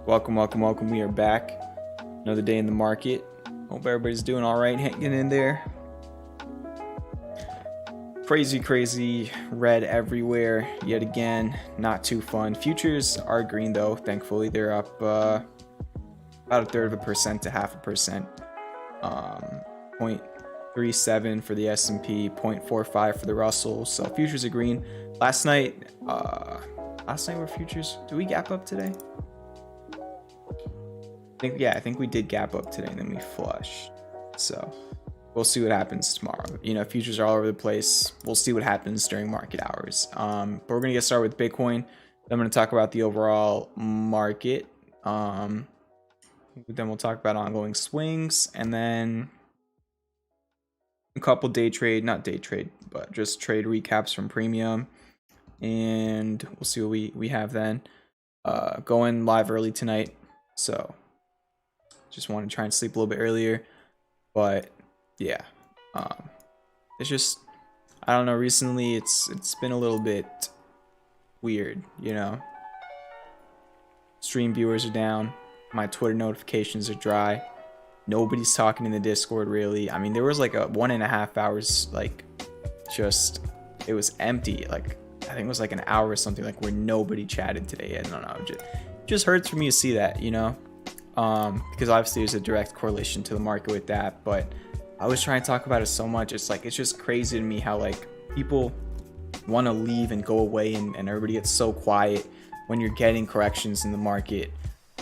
Welcome, welcome, welcome. We are back. Another day in the market. Hope everybody's doing all right, hanging in there. Crazy red everywhere yet again. Not too fun. Futures are green though, thankfully. They're up about 1/3% to 0.5%. 0.37 for the S&P, 0.45 for the Russell. So futures are green. Last night were futures. Do we gap up today? I think we did gap up today and then we flushed. So we'll see what happens tomorrow. You know, futures are all over the place. We'll see what happens during market hours. But we're gonna get started with Bitcoin. Then I'm gonna talk about the overall market. Then we'll talk about ongoing swings, and then a couple not day trade, but just trade recaps from Premium. And we'll see what we have then. Going live early tonight, so just want to try and sleep a little bit earlier. But yeah, it's just, I don't know, recently it's been a little bit weird, you know. Stream viewers are down, my Twitter notifications are dry, nobody's talking in the Discord really. I mean, there was like a 1.5 hours, like, just, it was empty. Like, I think it was like an hour or something, like, where nobody chatted today. I don't know, just hurts for me to see that, you know. Because obviously there's a direct correlation to the market with that, but I was trying to talk about it so much. It's like, it's just crazy to me how like people want to leave and go away, and everybody gets so quiet when you're getting corrections in the market.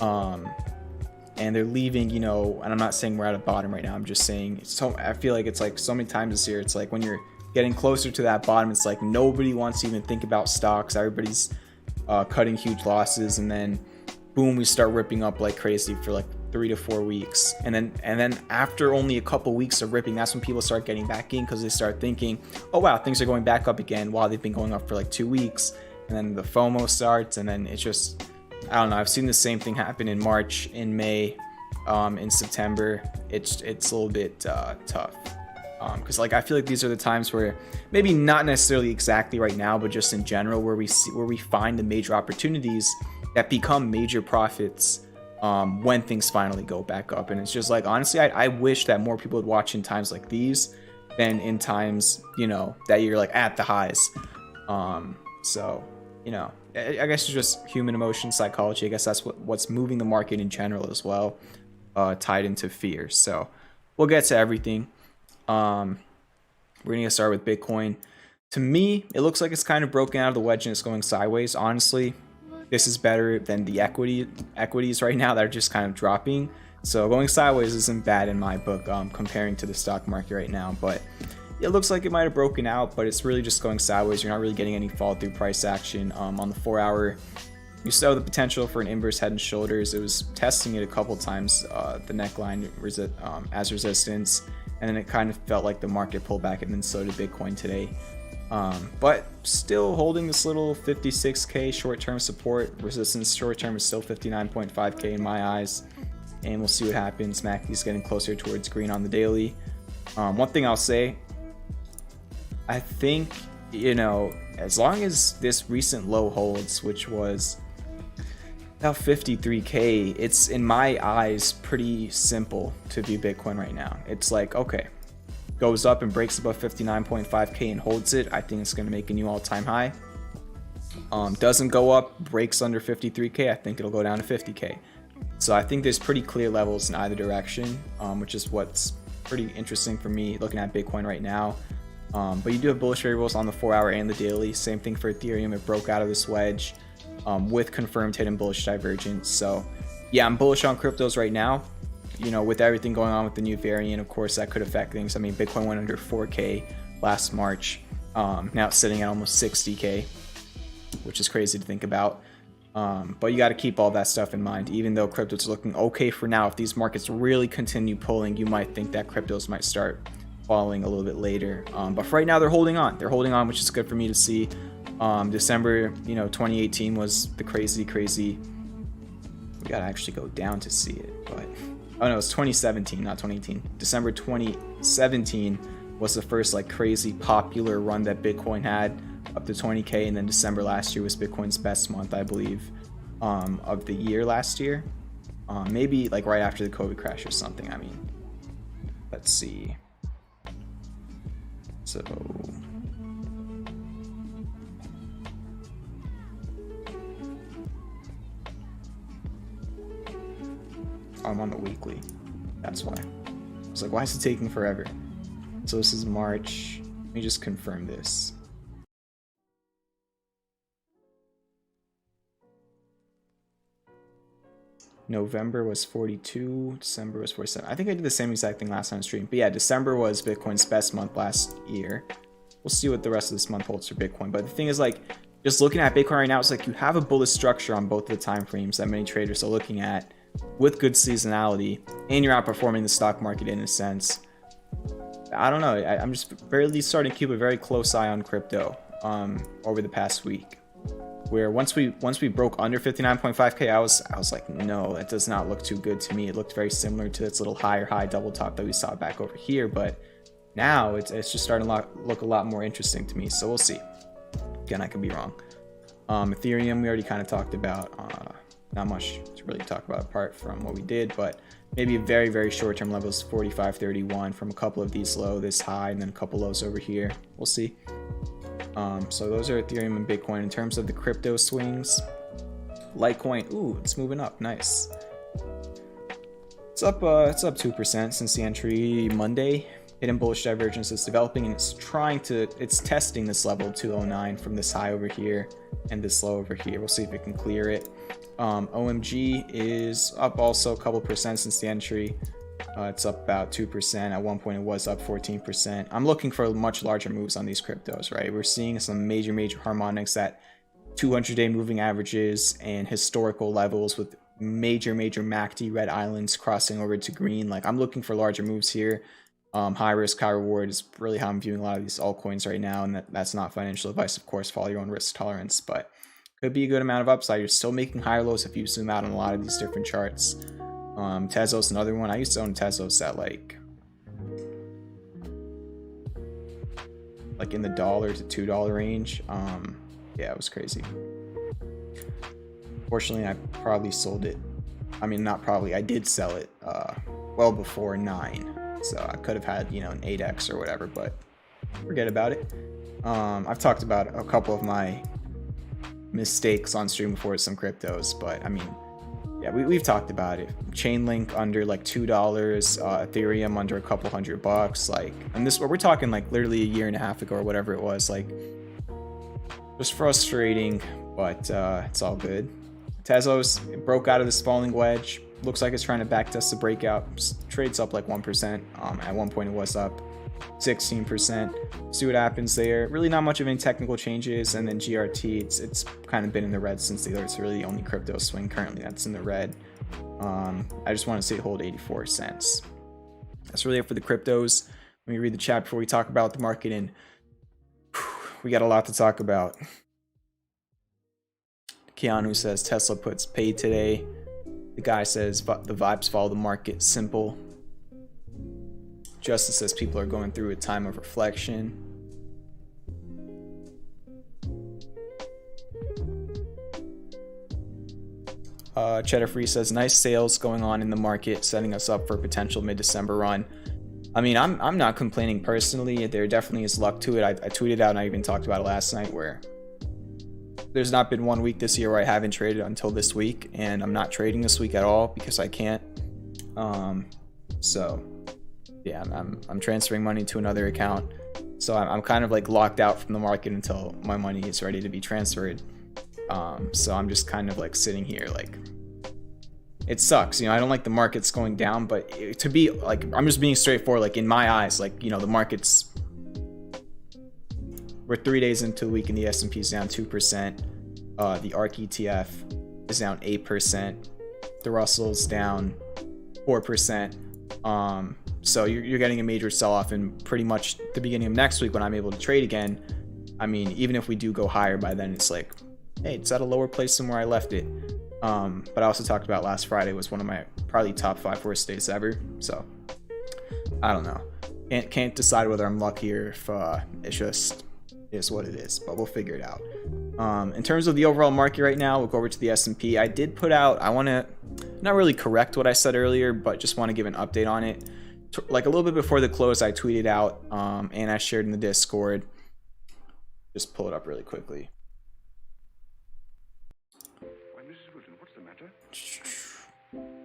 And they're leaving, you know, and I'm not saying we're at a bottom right now. I'm just saying, so I feel like it's like so many times this year, it's like when you're getting closer to that bottom, it's like nobody wants to even think about stocks. Everybody's cutting huge losses, and then boom, we start ripping up like crazy for like 3 to 4 weeks, and then after only a couple weeks of ripping, that's when people start getting back in, because they start thinking, oh wow, things are going back up again, while they've been going up for like 2 weeks. And then the FOMO starts, and then it's just, I don't know, I've seen the same thing happen in March, in May, in September. It's a little bit tough, because like I feel like these are the times where, maybe not necessarily exactly right now, but just in general, where we find the major opportunities that become major profits when things finally go back up. And it's just like, honestly, I wish that more people would watch in times like these than in times, you know, that you're like at the highs. So, you know, I guess it's just human emotion, psychology. I guess that's what's moving the market in general as well, tied into fear. So we'll get to everything. We're gonna get started with Bitcoin. To me, it looks like it's kind of broken out of the wedge and it's going sideways. Honestly, this is better than the equities right now that are just kind of dropping. So going sideways isn't bad in my book, comparing to the stock market right now. But it looks like it might have broken out, but it's really just going sideways. You're not really getting any fall through price action. On the 4 hour, you still have the potential for an inverse head and shoulders. It was testing it a couple times, the neckline as resistance, and then it kind of felt like the market pulled back, and then so did Bitcoin today. But still holding this little 56k short-term support. Resistance short-term is still 59.5k in my eyes, and we'll see what happens. MACD's getting closer towards green on the daily. One thing I'll say, I think, you know, as long as this recent low holds, which was about 53k, it's in my eyes pretty simple to view Bitcoin right now. It's like, okay, goes up and breaks above 59.5k and holds it, I think it's going to make a new all-time high. Doesn't go up, breaks under 53k, I think it'll go down to 50k. So I think there's pretty clear levels in either direction, which is what's pretty interesting for me looking at Bitcoin right now. But you do have bullish variables on the 4 hour and the daily. Same thing for Ethereum. It broke out of this wedge with confirmed hidden bullish divergence. So yeah, I'm bullish on cryptos right now. You know, with everything going on with the new variant, of course, that could affect things. I mean, Bitcoin went under 4k last March. Now it's sitting at almost 60k, which is crazy to think about. But you got to keep all that stuff in mind. Even though cryptos are looking okay for now, if these markets really continue pulling, you might think that cryptos might start falling a little bit later. But for right now, they're holding on. They're holding on, which is good for me to see. December, you know, 2018 was the crazy. We gotta actually go down to see it, but oh no, it's 2017, not 2018. December 2017 was the first like crazy popular run that Bitcoin had, up to 20k, and then December last year was Bitcoin's best month, I believe, of the year last year. Maybe like right after the COVID crash or something. I mean, let's see. So I'm on the weekly. That's why. I was like, why is it taking forever? So this is March. Let me just confirm this. November was 42, December was 47. I think I did the same exact thing last time on stream. But yeah, December was Bitcoin's best month last year. We'll see what the rest of this month holds for Bitcoin. But the thing is, like, just looking at Bitcoin right now, it's like you have a bullish structure on both of the time frames that many traders are looking at with good seasonality, and you're outperforming the stock market in a sense. I don't know. I'm just barely starting to keep a very close eye on crypto over the past week. Where once we broke under 59.5k, I was like, no, that does not look too good to me. It looked very similar to its little higher high double top that we saw back over here, but now it's just starting to look a lot more interesting to me. So we'll see. Again, I could be wrong. Ethereum, we already kind of talked about. Not much to really talk about apart from what we did, but maybe very, very short-term levels, 45.31 from a couple of these low, this high, and then a couple lows over here. We'll see. So those are Ethereum and Bitcoin. In terms of the crypto swings, Litecoin, ooh, it's moving up, nice. It's up 2% since the entry Monday. Hidden bullish divergence is developing, and it's testing this level 209 from this high over here and this low over here. We'll see if it can clear it. OMG is up also a couple percent since the entry. It's up about 2%. At one point it was up 14%. I'm looking for much larger moves on these cryptos, right? We're seeing some major harmonics at 200-day moving averages and historical levels with major MACD red islands crossing over to green. Like, I'm looking for larger moves here. High risk, high reward is really how I'm viewing a lot of these altcoins right now, and that's not financial advice, of course. Follow your own risk tolerance, but could be a good amount of upside. You're still making higher lows if you zoom out on a lot of these different charts. Tezos, another one. I used to own Tezos at like in the $1 to $2 range. Yeah, it was crazy. Fortunately, I probably sold it. I mean, not probably, I did sell it well before 9. So I could have had, you know, an 8x or whatever, but forget about it. I've talked about a couple of my mistakes on stream before with some cryptos, but I mean, Yeah, we've talked about it. Chainlink under like $2, Ethereum under a couple $100. Like, and this, we're talking like literally a year and a half ago or whatever it was. Like, just frustrating, but it's all good. Tezos broke out of this falling wedge. Looks like it's trying to backtest the breakout. Trades up like 1%. At one point it was up 16%. See what happens there. Really not much of any technical changes. And then GRT, it's kind of been in the red since it's really the only crypto swing currently that's in the red. I just want to say hold 84 cents. That's really it for the cryptos. Let me read the chat before we talk about the market, and we got a lot to talk about. Keanu says Tesla puts paid today. The guy says the vibes follow the market. Simple. Justin says people are going through a time of reflection. Cheddar Free says nice sales going on in the market, setting us up for a potential mid-December run. I mean, I'm not complaining personally. There definitely is luck to it. I tweeted out and I even talked about it last night where there's not been 1 week this year where I haven't traded until this week, and I'm not trading this week at all because I can't. So yeah, I'm transferring money to another account. So I'm kind of like locked out from the market until my money is ready to be transferred. So I'm just kind of like sitting here, like, it sucks, you know. I don't like the markets going down, but to be like, I'm just being straightforward, like in my eyes, like, you know, the markets, we're 3 days into the week and the S&P is down 2%. The ARK ETF is down 8%. The Russell's down 4%. So you're getting a major sell-off, and pretty much the beginning of next week when I'm able to trade again, I mean, even if we do go higher by then, it's like, hey, it's at a lower place than where I left it. But I also talked about last Friday was one of my probably top 5 worst days ever. So I don't know. Can't decide whether I'm lucky or if it's just is what it is, but we'll figure it out. In terms of the overall market right now, we'll go over to the S&P. I did put out, I want to not really correct what I said earlier, but just want to give an update on it. Like a little bit before the close, I tweeted out and I shared in the Discord. Just pull it up really quickly.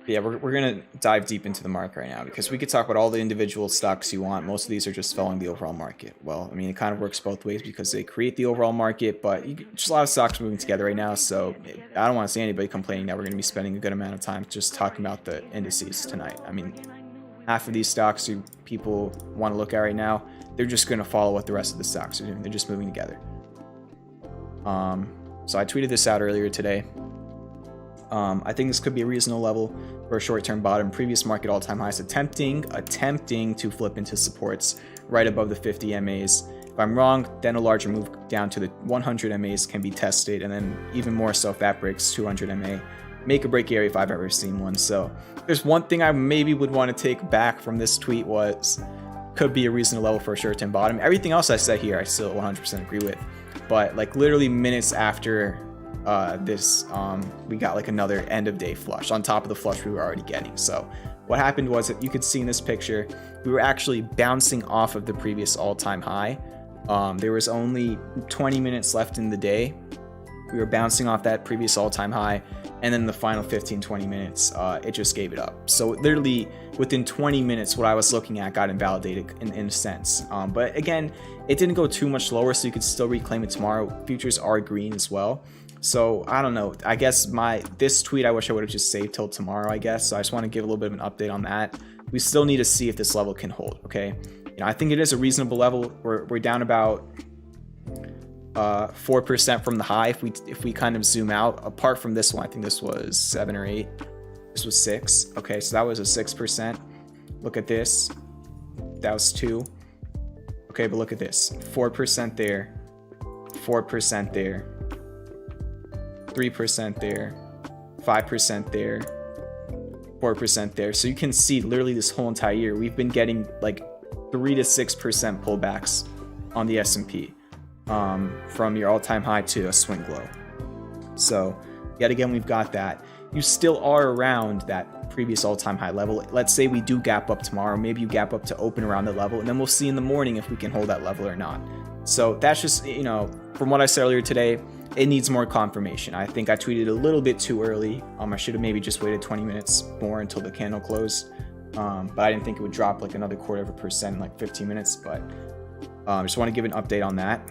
Yeah, we're gonna dive deep into the market right now because we could talk about all the individual stocks you want. Most of these are just following the overall market. Well, I mean, it kind of works both ways because they create the overall market, but just a lot of stocks moving together right now. So I don't want to see anybody complaining that we're gonna be spending a good amount of time just talking about the indices tonight. I mean, half of these stocks people want to look at right now, they're just gonna follow what the rest of the stocks are doing. They're just moving together. So I tweeted this out earlier today. I think this could be a reasonable level for a short-term bottom. Previous market all-time highs attempting to flip into supports right above the 50 MAs. If I'm wrong, then a larger move down to the 100 MAs can be tested, and then even more so if that breaks 200 MA. Make or break area if I've ever seen one. So there's one thing I maybe would want to take back from this tweet was could be a reasonable level for a short-term bottom. Everything else I said here I still 100% agree with, but like literally minutes after this we got like another end of day flush on top of the flush we were already getting. So what happened was that you could see in this picture we were actually bouncing off of the previous all-time high. There was only 20 minutes left in the day. We were bouncing off that previous all-time high, and then the final 15-20 minutes it just gave it up. So literally within 20 minutes what I was looking at got invalidated in a sense. But again, it didn't go too much lower, so you could still reclaim it tomorrow. Futures are green as well. So I don't know, I guess this tweet I wish I would have just saved till tomorrow, I guess. So I just want to give a little bit of an update on that. We still need to see if this level can hold, okay? You know, I think it is a reasonable level. We're down about 4% from the high if we kind of zoom out. Apart from this one, I think this was 7 or 8. This was 6. Okay, so that was a 6%. Look at this. That was 2. Okay, but look at this. 4% there. 4% there. 3% there, 5% there, 4% there. So you can see literally this whole entire year we've been getting like 3 to 6% pullbacks on the S&P from your all-time high to a swing low. So yet again we've got that. You still are around that previous all-time high level. Let's say we do gap up tomorrow, maybe you gap up to open around the level, and then we'll see in the morning if we can hold that level or not. So that's just, you know, from what I said earlier today, it needs more confirmation. I think I tweeted a little bit too early. I should have maybe just waited 20 minutes more until the candle closed. But I didn't think it would drop like another 0.25% in like 15 minutes. But I just want to give an update on that.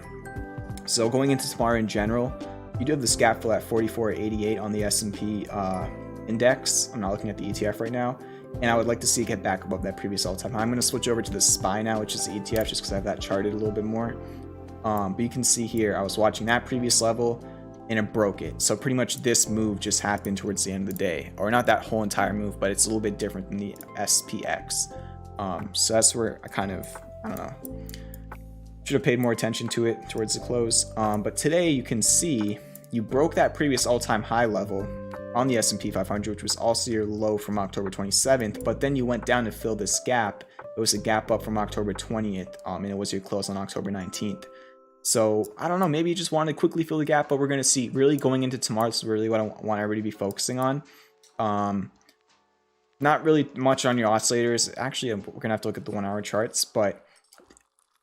So going into tomorrow in general, you do have this gap fill at 44.88 on the S&P index. I'm not looking at the ETF right now. And I would like to see it get back above that previous all-time high. I'm going to switch over to the SPY now, which is the ETF, just because I have that charted a little bit more. But you can see here, I was watching that previous level and it broke it. So pretty much this move just happened towards the end of the day, or not that whole entire move, but it's a little bit different than the SPX. So that's where I don't know, should have paid more attention to it towards the close. But today you can see you broke that previous all-time high level on the S&P 500, which was also your low from October 27th, but then you went down to fill this gap. It was a gap up from October 20th, and it was your close on October 19th. So I don't know, maybe you just wanted to quickly fill the gap, but we're going to see really going into tomorrow. This is really what I want everybody to be focusing on. Not really much on your oscillators. Actually, we're going to have to look at the 1 hour charts, but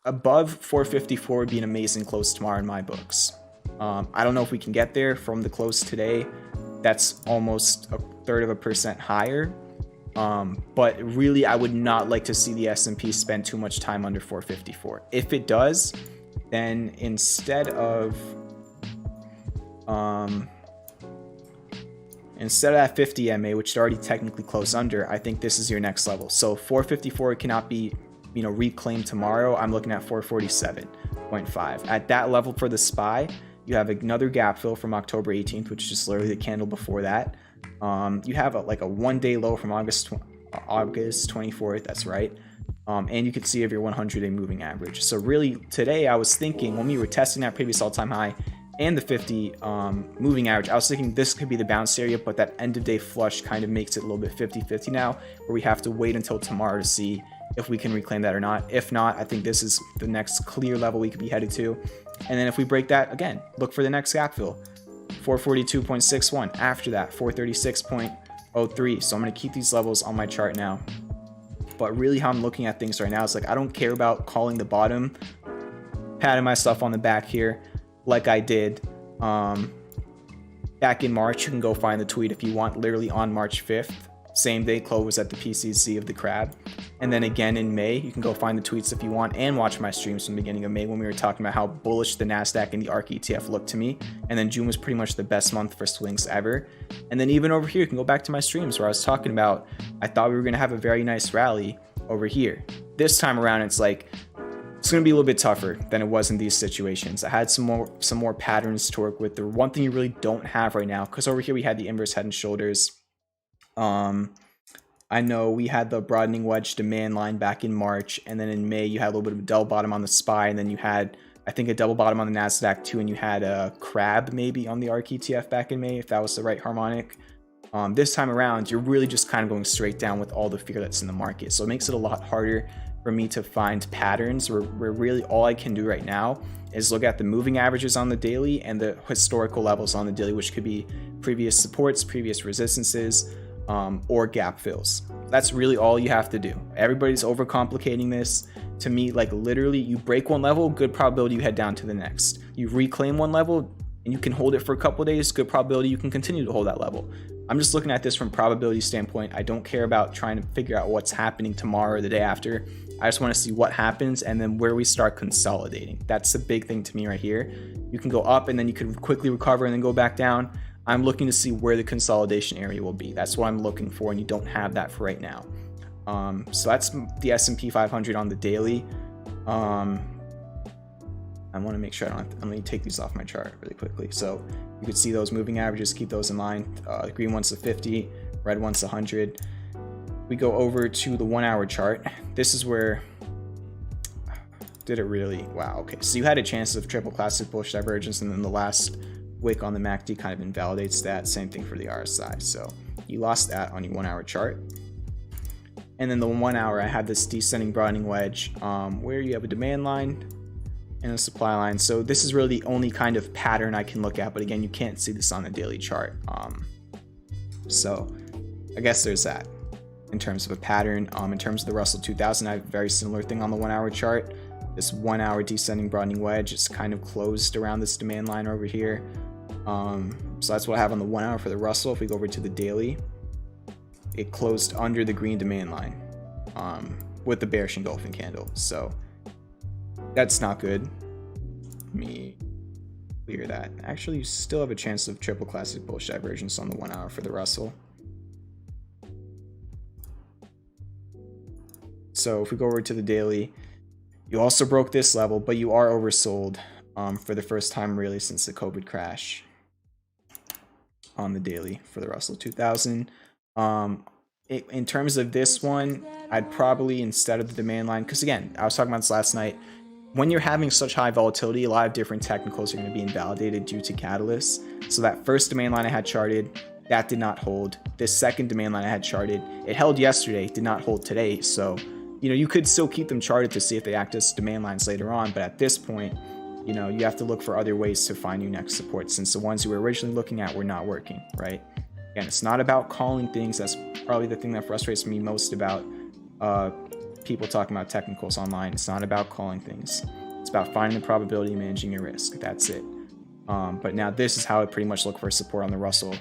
above 454 would be an amazing close tomorrow in my books. I don't know if we can get there from the close today. That's almost 1/3% higher. But really, I would not like to see the S&P spend too much time under 454. If it does, then instead of that 50 MA, which is already technically close under, I think this is your next level. So 454 cannot be, reclaimed tomorrow. I'm looking at 447.5. At that level for the SPY, you have another gap fill from October 18th, which is just literally the candle before that. You have a 1 day low from August 24th. That's right. And you can see of your 100-day moving average. So really today I was thinking, when we were testing that previous all-time high and the 50 moving average, I was thinking this could be the bounce area, but that end of day flush kind of makes it a little bit 50-50 now, where we have to wait until tomorrow to see if we can reclaim that or not. If not, I think this is the next clear level we could be headed to. And then if we break that, again, look for the next gap fill, 442.61. After that, 436.03. So I'm going to keep these levels on my chart now. But really how I'm looking at things right now is like, I don't care about calling the bottom, patting myself on the back here like I did back in March. You can go find the tweet if you want, literally on March 5th. Same day CLOV was at the PCC of the crab. And then again in May, you can go find the tweets if you want and watch my streams from the beginning of May when we were talking about how bullish the NASDAQ and the ARK ETF looked to me. And then June was pretty much the best month for swings ever. And then even over here, you can go back to my streams where I was talking about, I thought we were going to have a very nice rally over here. This time around, it's like, it's going to be a little bit tougher than it was in these situations. I had some more patterns to work with. The one thing you really don't have right now, because over here we had the inverse head and shoulders. I know we had the broadening wedge demand line back in March, and then in May you had a little bit of a double bottom on the SPY, and then you had, I think, a double bottom on the NASDAQ too, and you had a crab maybe on the ARK ETF back in May, if that was the right harmonic. This time around, you're really just kind of going straight down with all the fear that's in the market. So it makes it a lot harder for me to find patterns where really all I can do right now is look at the moving averages on the daily and the historical levels on the daily, which could be previous supports, previous resistances, or gap fills. That's really all you have to do. Everybody's overcomplicating this. To me, like literally, you break one level, good probability you head down to the next. You reclaim one level and you can hold it for a couple of days, good probability you can continue to hold that level. I'm just looking at this from probability standpoint. I don't care about trying to figure out what's happening tomorrow or the day after. I just want to see what happens and then where we start consolidating. That's the big thing to me right here. You can go up and then you can quickly recover and then go back down. I'm looking to see where the consolidation area will be. That's what I'm looking for, and you don't have that for right now. So that's the S&P 500 on the daily. I want to make sure I don't have to, I'm going to take these off my chart really quickly. So you can see those moving averages, keep those in mind. The green one's the 50, red one's the 100. We go over to the 1 hour chart. This is where, did it really, wow, okay. So you had a chance of triple classic bullish divergence, and then the last wick on the MACD kind of invalidates that. Same thing for the RSI. So you lost that on your 1 hour chart. And then the 1 hour, I had this descending broadening wedge where you have a demand line and a supply line. So this is really the only kind of pattern I can look at, but again, you can't see this on the daily chart. So I guess there's that in terms of a pattern. In terms of the Russell 2000, I have a very similar thing on the 1 hour chart. This 1 hour descending broadening wedge is kind of closed around this demand line over here. So that's what I have on the 1 hour for the Russell. If we go over to the daily, it closed under the green demand line with the bearish engulfing candle. So that's not good. Let me clear that. Actually, you still have a chance of triple classic bullish divergence on the 1 hour for the Russell. So if we go over to the daily, you also broke this level, but you are oversold for the first time really since the COVID crash on the daily for the Russell 2000. In terms of this one, I'd probably, instead of the demand line, because again, I was talking about this last night, when you're having such high volatility, a lot of different technicals are going to be invalidated due to catalysts. So that first demand line I had charted, that did not hold. This second demand line I had charted, it held yesterday, did not hold today. So, you know, you could still keep them charted to see if they act as demand lines later on. But at this point, you know, you have to look for other ways to find your next support, since the ones you were originally looking at were not working, right? Again, it's not about calling things. That's probably the thing that frustrates me most about people talking about technicals online. It's not about calling things. It's about finding the probability and managing your risk. That's it. But now this is how I pretty much look for support on the Russell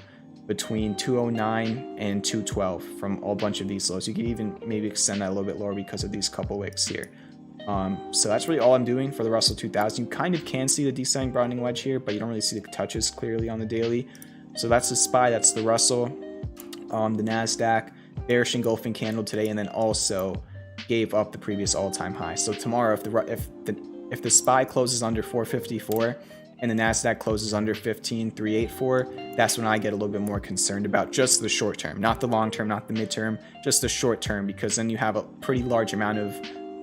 between 209 and 212 from a bunch of these lows. You could even maybe extend that a little bit lower because of these couple wicks here. So that's really all I'm doing for the Russell 2000. You kind of can see the descending broadening wedge here, but you don't really see the touches clearly on the daily. So that's the SPY, that's the Russell, the NASDAQ, bearish engulfing candle today, and then also gave up the previous all-time high. So tomorrow, if the SPY closes under 454 and the NASDAQ closes under 15384, that's when I get a little bit more concerned about just the short term, not the long term, not the midterm, just the short term, because then you have a pretty large amount of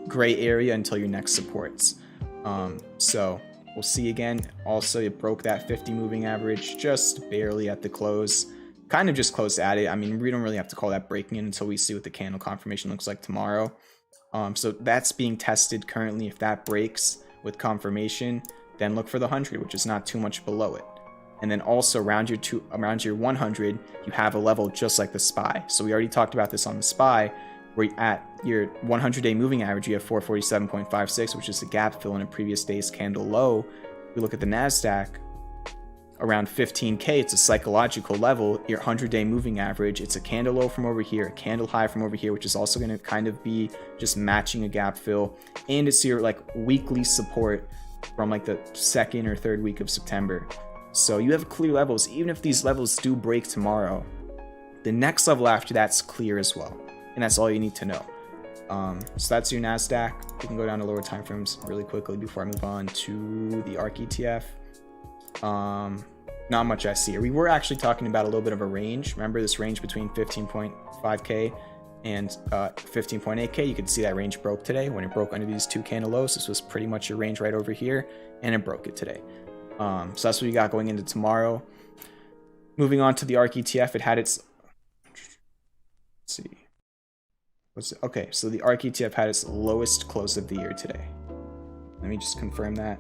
gray area until your next supports. So we'll see again. Also, it broke that 50 moving average just barely at the close. Kind of just close at it. I mean, we don't really have to call that breaking in until we see what the candle confirmation looks like tomorrow. So that's being tested currently. If that breaks with confirmation, then look for the 100, which is not too much below it. And then also around your 100, you have a level just like the SPY. So we already talked about this on the SPY, where at your 100-day moving average, you have 447.56, which is the gap fill in a previous day's candle low. If you look at the NASDAQ, around 15K, it's a psychological level. Your 100-day moving average, it's a candle low from over here, a candle high from over here, which is also going to kind of be just matching a gap fill. And it's your like weekly support from like the second or third week of September. So you have clear levels. Even if these levels do break tomorrow, the next level after that's clear as well. And that's all you need to know. So that's your NASDAQ. We can go down to lower time frames really quickly before I move on to the ARK ETF. Not much I see here. We were actually talking about a little bit of a range. Remember this range between 15.5K and 15.8K? You could see that range broke today. When it broke under these two candle lows, this was pretty much your range right over here, and it broke it today. So that's what you got going into tomorrow. Moving on to the ARK ETF, it had its... Let's see. Okay, so the ARK ETF had its lowest close of the year today. Let me just confirm that.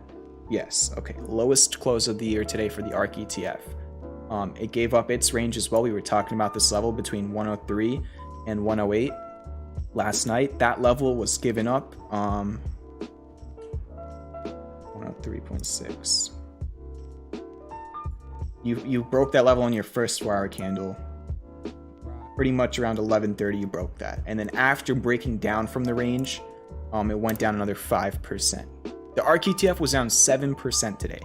Yes, okay, lowest close of the year today for the ARK ETF. It gave up its range as well. We were talking about this level between 103 and 108 last night. That level was given up. 103.6. You broke that level on your first 4-hour candle. Pretty much around 11:30 you broke that, and then after breaking down from the range, it went down another 5%. The ARK ETF was down 7% today.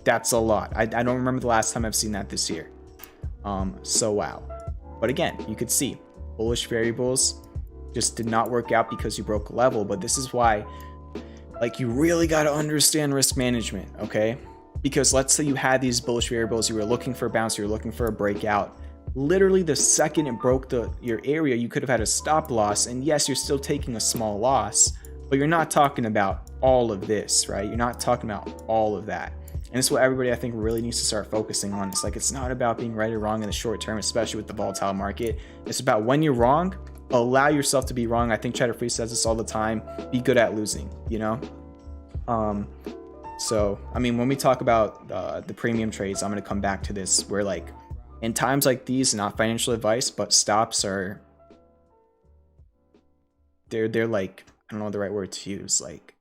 That's a lot. I don't remember the last time I've seen that this year. So wow. But again, you could see bullish variables just did not work out because you broke a level. But this is why, like, you really got to understand risk management, okay? Because let's say you had these bullish variables, you were looking for a bounce, you were looking for a breakout. Literally the second it broke your area, you could have had a stop loss, and yes, you're still taking a small loss, but you're not talking about all of this, right? You're not talking about all of that. And this is what everybody I think really needs to start focusing on. It's like, it's not about being right or wrong in the short term, especially with the volatile market. It's about when you're wrong, allow yourself to be wrong. I think Cheddar Free says this all the time. Be good at losing, you know? So, I mean, when we talk about the premium trades, I'm going to come back to this, where like in times like these, not financial advice, but stops are, they're like, I don't know the right word to use. Like,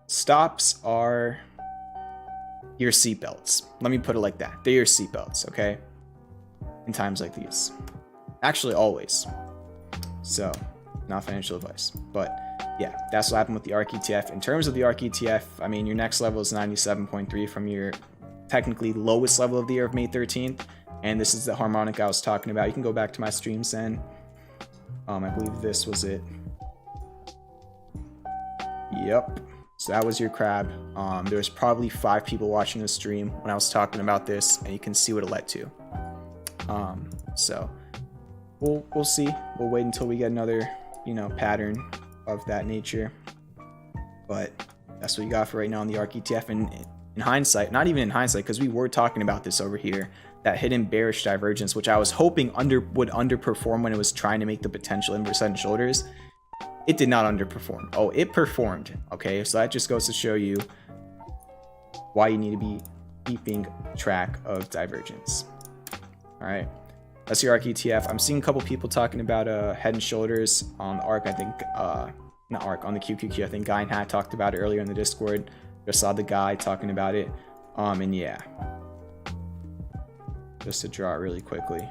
stops are your seatbelts. Let me put it like that. They're your seatbelts, okay? In times like these. Actually, always. So, not financial advice. But yeah, that's what happened with the ARK ETF. In terms of the ARK ETF, I mean, your next level is 97.3 from your technically lowest level of the year of May 13th. And this is the harmonic I was talking about. You can go back to my streams then. I believe this was it. Yep. So that was your crab. There was probably 5 people watching the stream when I was talking about this, and you can see what it led to. So we'll see. We'll wait until we get another, pattern of that nature. But that's what you got for right now on the ARK ETF. And in hindsight, not even in hindsight, because we were talking about this over here, that hidden bearish divergence, which I was hoping would underperform when it was trying to make the potential inverse head and shoulders. It did not underperform. Oh, it performed. Okay, so that just goes to show you why you need to be keeping track of divergence. All right, that's your ARK ETF. I'm seeing a couple people talking about head and shoulders on ARK. I think not ARK, on the QQQ. I think Guy and Hat talked about it earlier in the Discord. Just saw the guy talking about it. And yeah, just to draw it really quickly.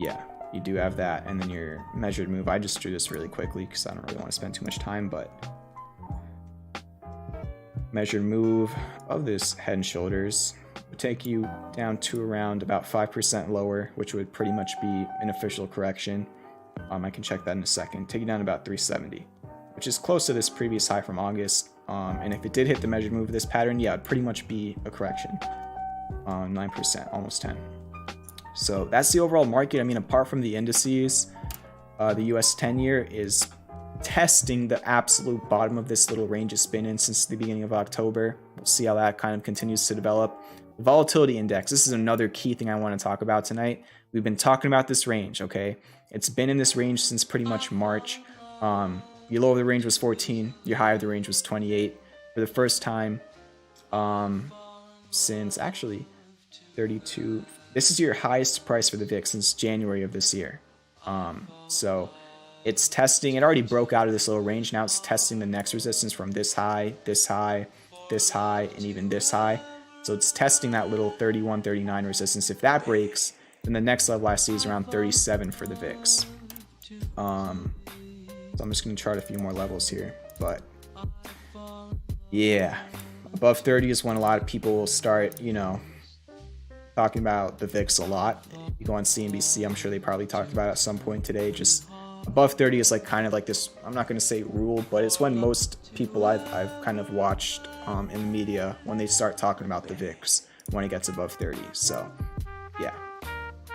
Yeah, you do have that, and then your measured move. I just drew this really quickly because I don't really want to spend too much time, but measured move of this head and shoulders would take you down to around about 5% lower, which would pretty much be an official correction. I can check that in a second. Take you down to about 370, which is close to this previous high from August. And if it did hit the measured move of this pattern, yeah, it'd pretty much be a correction. 9%, almost 10. So that's the overall market. I mean, apart from the indices, the US 10-year is testing the absolute bottom of this little range it's been in since the beginning of October. We'll see how that kind of continues to develop. The volatility index, this is another key thing I want to talk about tonight. We've been talking about this range, okay? It's been in this range since pretty much March. Your low of the range was 14, your high of the range was 28. For the first time since actually 32. This is your highest price for the VIX since January of this year. So it's testing, it already broke out of this little range. Now it's testing the next resistance from this high, this high, this high, and even this high. So it's testing that little 31, 39 resistance. If that breaks, then the next level I see is around 37 for the VIX. So I'm just going to chart a few more levels here. But yeah, above 30 is when a lot of people will start, talking about the VIX a lot. You go on CNBC, I'm sure they probably talked about it at some point today. Just above 30 is like kind of like this, I'm not going to say rule, but it's when most people I've kind of watched in the media, when they start talking about the VIX when it gets above 30. So yeah,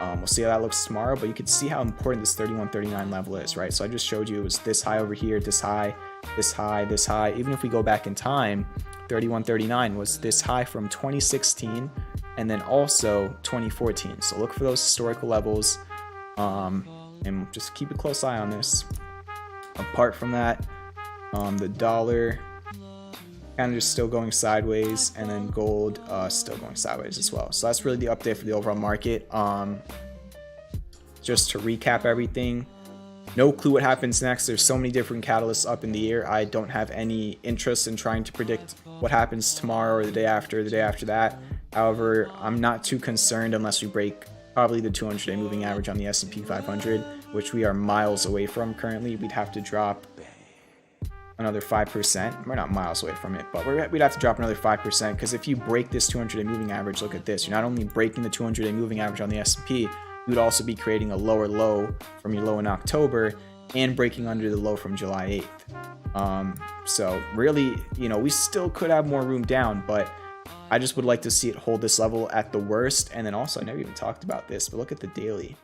we'll see how that looks tomorrow, but you can see how important this 31.39 level is, right? So I just showed you it was this high over here, this high, this high, this high. Even if we go back in time, 31.39 was this high from 2016 and then also 2014. So look for those historical levels, and just keep a close eye on this. Apart from that, the dollar kind of just still going sideways, and then gold still going sideways as well. So that's really the update for the overall market. Just to recap everything, no clue what happens next. There's so many different catalysts up in the air. I don't have any interest in trying to predict what happens tomorrow or the day after that. However, I'm not too concerned unless we break probably the 200-day moving average on the S&P 500, which we are miles away from currently. We'd have to drop another 5%. We're not miles away from it, but we'd have to drop another 5%, because if you break this 200-day moving average, look at this. You're not only breaking the 200-day moving average on the S&P, you would also be creating a lower low from your low in October and breaking under the low from July 8th. So really, we still could have more room down, but I just would like to see it hold this level at the worst. And then also, I never even talked about this, but look at the daily.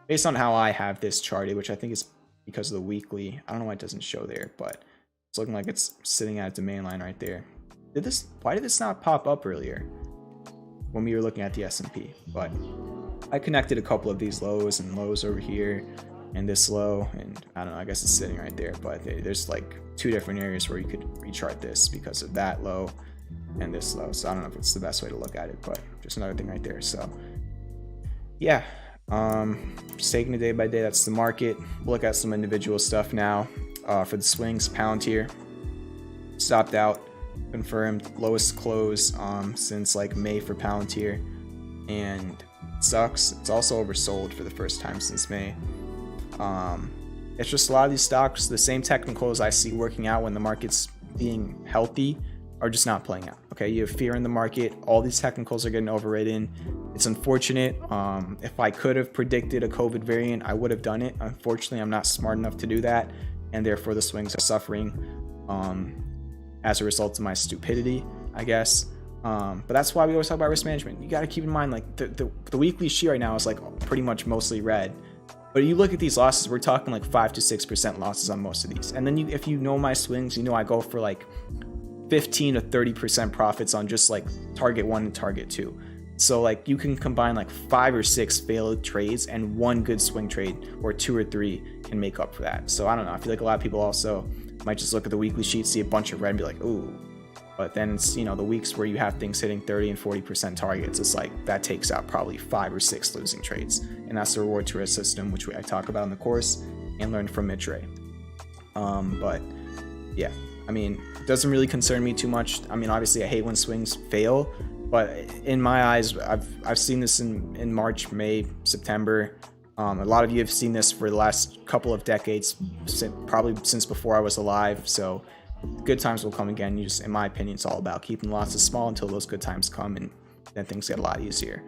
Based on how I have this charted, which I think is because of the weekly. I don't know why it doesn't show there, but it's looking like it's sitting at a domain line right there. Why did this not pop up earlier when we were looking at the S&P? But I connected a couple of these lows and lows over here and this low, and I don't know, I guess it's sitting right there, but there's like 2 different areas where you could rechart this because of that low and this low. So I don't know if it's the best way to look at it, but just another thing right there. So yeah, just taking it day by day. That's the market. We'll look at some individual stuff now. For the swings, Palantir stopped out confirmed lowest close since like May for Palantir, and it sucks. It's also oversold for the first time since May. It's just a lot of these stocks, the same technicals I see working out when the market's being healthy, are just not playing out. Okay, you have fear in the market. All these technicals are getting overridden. It's unfortunate. If I could have predicted a COVID variant, I would have done it. Unfortunately, I'm not smart enough to do that, and therefore the swings are suffering as a result of my stupidity, I guess. But that's why we always talk about risk management. You got to keep in mind, like the weekly sheet right now is like pretty much mostly red. But you look at these losses, we're talking like 5 to 6% losses on most of these. And then if you know my swings, you know I go for like 15 to 30% profits on just like target 1 and target 2. So like you can combine like 5 or 6 failed trades, and 1 good swing trade or 2 or 3 can make up for that. So I don't know. I feel like a lot of people also might just look at the weekly sheet, see a bunch of red and be like, ooh. But then it's, you know, the weeks where you have things hitting 30 and 40% targets, it's like that takes out probably 5 or 6 losing trades. And that's the reward to risk system, which I talk about in the course and learned from Mitch Ray. But yeah, I mean, it doesn't really concern me too much. I mean, obviously I hate when swings fail, but in my eyes, I've seen this in March, May, September. A lot of you have seen this for the last couple of decades, probably since before I was alive. So good times will come again. You just, in my opinion, it's all about keeping losses small until those good times come, and then things get a lot easier.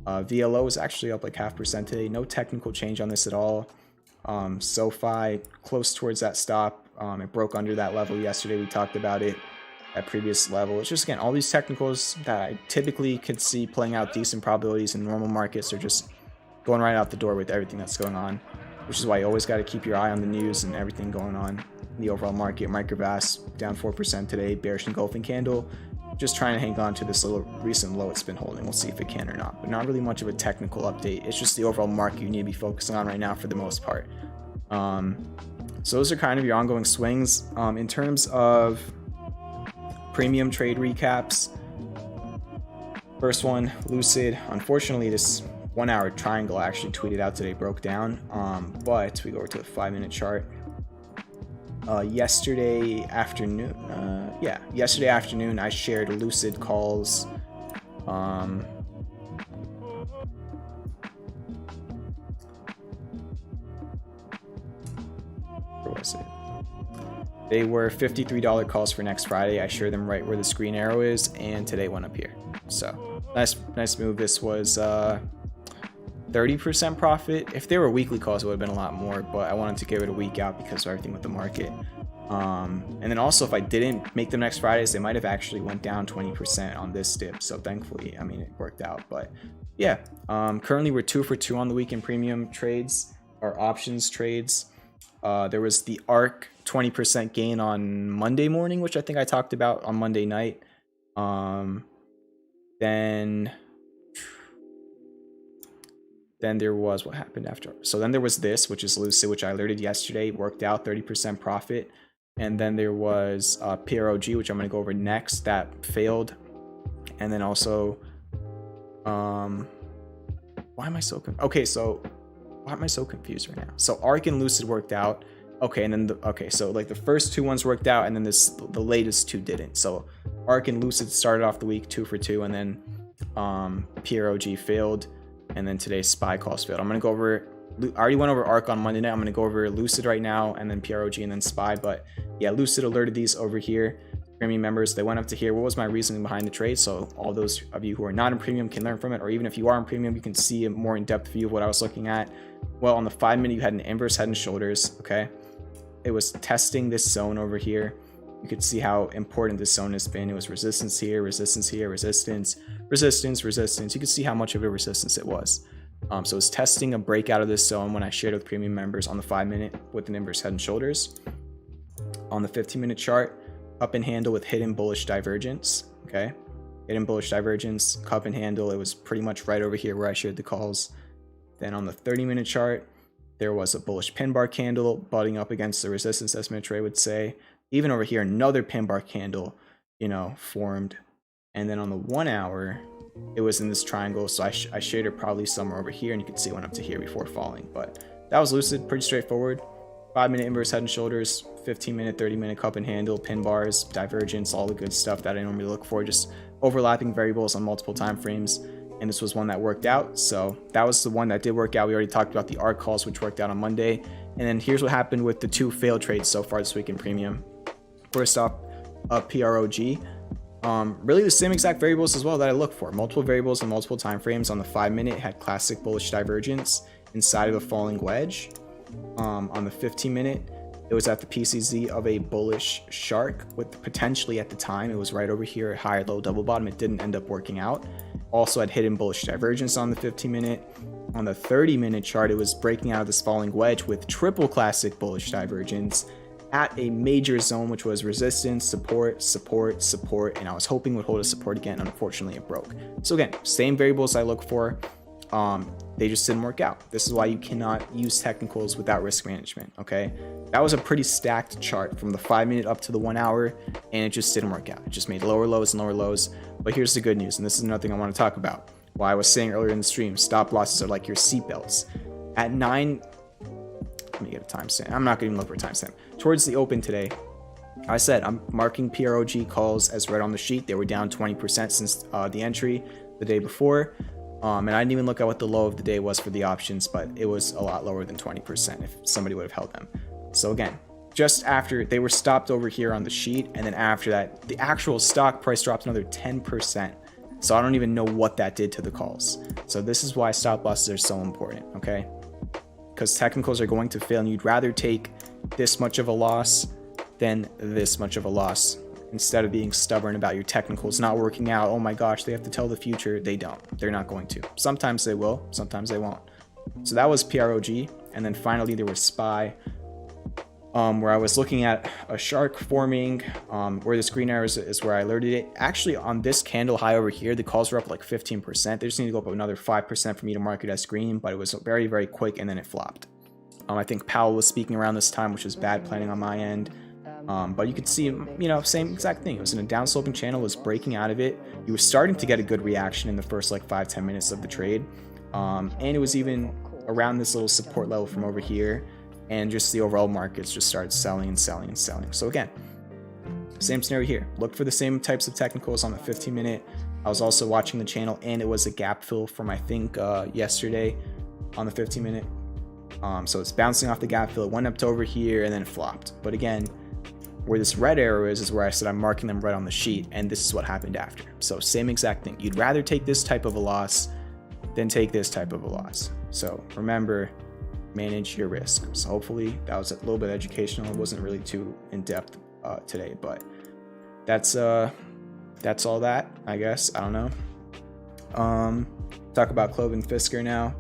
VLO is actually up like 0.5% today. No technical change on this at all. SOFI close towards that stop. It broke under that level yesterday. We talked about it at previous level. It's just, again, all these technicals that I typically could see playing out decent probabilities in normal markets are just going right out the door with everything that's going on, which is why you always got to keep your eye on the news and everything going on in the overall market. Microvast down 4% today, bearish engulfing candle, just trying to hang on to this little recent low it's been holding. We'll see if it can or not, but not really much of a technical update. It's just the overall market you need to be focusing on right now for the most part. So those are kind of your ongoing swings. In terms of premium trade recaps, first one, Lucid. Unfortunately, this 1 hour triangle I actually tweeted out today broke down, but we go over to the 5-minute chart. Yesterday afternoon I shared Lucid calls. Where was it? They were $53 calls for next Friday. I shared them right where the screen arrow is, and today went up here. So nice move. This was 30% profit. If they were weekly calls, it would have been a lot more, but I wanted to give it a week out because of everything with the market. And then also, if I didn't make them next Fridays, they might have actually went down 20% on this dip. So thankfully, I mean, it worked out. But yeah, currently we're 2 for 2 on the weekend premium trades, or options trades. There was the ARC 20% gain on Monday morning, which I think I talked about on Monday night. Then there was, what happened after? So then there was this, which is Lucid, which I alerted yesterday, worked out 30% profit. And then there was PROG, which I'm going to go over next, that failed. And then also, why am I so confused right now? So ARC and Lucid worked out. Okay, and then so like the first 2 ones worked out, and then the latest 2 didn't. So ARC and Lucid started off the week 2 for 2, and then PROG failed. And then today's SPY calls failed. I'm going to go over, I already went over ARC on Monday night. I'm going to go over Lucid right now, and then PROG, and then SPY. But yeah, Lucid alerted these over here. Premium members, they went up to here. What was my reasoning behind the trade? So all those of you who are not in premium can learn from it, or even if you are in premium, you can see a more in-depth view of what I was looking at. Well, on the 5-minute, you had an inverse head and shoulders, okay? It was testing this zone over here. You could see how important this zone has been. It was resistance here, resistance here, resistance, resistance, resistance. You could see how much of a resistance it was. So it was testing a breakout of this zone when I shared it with premium members on the 5-minute with an inverse head and shoulders. On the 15-minute chart, up and handle with hidden bullish divergence, okay? Hidden bullish divergence, cup and handle. It was pretty much right over here where I shared the calls. Then on the 30-minute chart, there was a bullish pin bar candle butting up against the resistance, as Mitch Ray would say. Even over here, another pin bar candle, formed. And then on the 1 hour, it was in this triangle. So I shaded probably somewhere over here, and you can see it went up to here before falling. But that was Lucid, pretty straightforward. 5-minute inverse head and shoulders, 15-minute, 30-minute cup and handle, pin bars, divergence, all the good stuff that I normally look for, just overlapping variables on multiple time frames. And this was one that worked out. So that was the one that did work out. We already talked about the ARC calls, which worked out on Monday. And then here's what happened with the 2 failed trades so far this week in premium. First off, PROG. Really the same exact variables as well that I look for. Multiple variables and multiple time frames. On the 5-minute, had classic bullish divergence inside of a falling wedge. On the 15-minute, it was at the PCZ of a bullish shark with potentially at the time, it was right over here at high low double bottom. It didn't end up working out. Also had hidden bullish divergence on the 15-minute. On the 30-minute chart, it was breaking out of this falling wedge with triple classic bullish divergence at a major zone, which was resistance, support, support, support, and I was hoping would hold a support again. Unfortunately, it broke. So again, same variables I look for. They just didn't work out. This is why you cannot use technicals without risk management, okay? That was a pretty stacked chart from the 5-minute up to the 1 hour, and it just didn't work out. It just made lower lows and lower lows. But here's the good news, and this is another thing I want to talk about. Well, I was saying earlier in the stream, stop losses are like your seatbelts. At 9, let me get a timestamp. I'm not going to even look for a timestamp. Towards the open today, I said I'm marking PROG calls as red on the sheet. They were down 20% since the entry the day before. And I didn't even look at what the low of the day was for the options, but it was a lot lower than 20% if somebody would have held them. So again, just after they were stopped over here on the sheet, and then after that, the actual stock price dropped another 10%. So I don't even know what that did to the calls. So this is why stop losses are so important, okay? Because technicals are going to fail, and you'd rather take this much of a loss than this much of a loss. Instead of being stubborn about your technicals not working out, oh my gosh, they have to tell the future. They don't. They're not going to. Sometimes they will, sometimes they won't. So that was PROG. And then finally there was SPY, where I was looking at a shark forming, where this green arrow is where I alerted it. Actually, on this candle high over here, the calls were up like 15%. They just need to go up another 5% for me to mark it as green, but it was very, very quick, and then it flopped. I think Powell was speaking around this time, which was bad planning on my end. But you could see, you know, same exact thing. It was in a downsloping channel, was breaking out of it. You were starting to get a good reaction in the first like 5-10 minutes of the trade. And it was even around this little support level from over here. And just the overall markets just started selling and selling and selling. So again, same scenario here. Look for the same types of technicals on the 15-minute. I was also watching the channel, and it was a gap fill from, I think, yesterday on the 15-minute. So it's bouncing off the gap fill. It went up to over here and then it flopped. But again, where this red arrow is where I said I'm marking them red on the sheet, and this is what happened after. So same exact thing. You'd rather take this type of a loss than take this type of a loss. So remember, manage your risk. So hopefully that was a little bit educational. It wasn't really too in-depth today, but that's all that, I guess. I don't know. Talk about CLOV and Fisker now.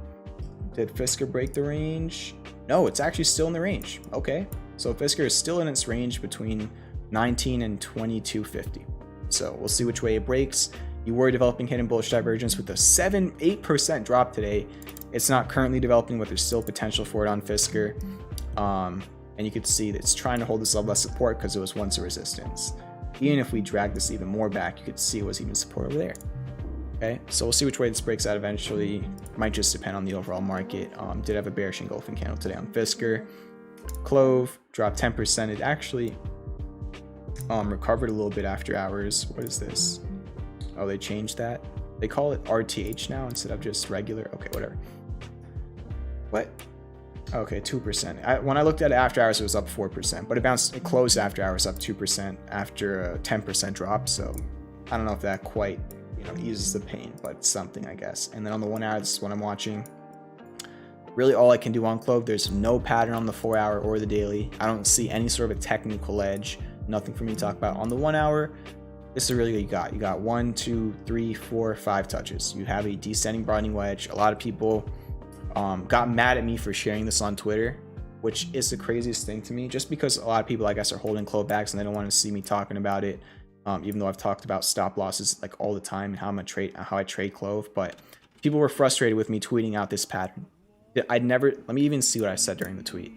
Did Fisker break the range? No, it's actually still in the range. Okay. So Fisker is still in its range between 19 and 2250. So we'll see which way it breaks. You were developing hidden bullish divergence with a 8% drop today. It's not currently developing, but there's still potential for it on Fisker. And you can see that it's trying to hold this level of support because it was once a resistance. Even if we drag this even more back, you could see it was even support over there. Okay, so we'll see which way this breaks out eventually. Might just depend on the overall market. Did have a bearish engulfing candle today on Fisker. CLOV dropped 10%. It actually recovered a little bit after hours. What is this? Oh, they changed that. They call it RTH now instead of just regular. Okay, whatever. What? Okay, 2%. When I looked at it after hours, it was up 4%, but it closed after hours up 2% after a 10% drop. So I don't know if that quite, eases the pain, but something, I guess. And then on the 1 hour, this is what I'm watching. Really all I can do on CLOV, there's no pattern on the 4 hour or the daily. I don't see any sort of a technical edge. Nothing for me to talk about. On the 1 hour, this is really what you got. You got 1, 2, 3, 4, 5 touches. You have a descending broadening wedge. A lot of people got mad at me for sharing this on Twitter, which is the craziest thing to me, just because a lot of people, I guess, are holding CLOV bags and they don't want to see me talking about it, even though I've talked about stop losses like all the time and how I trade CLOV. But people were frustrated with me tweeting out this pattern. Let me even see what I said during the tweet.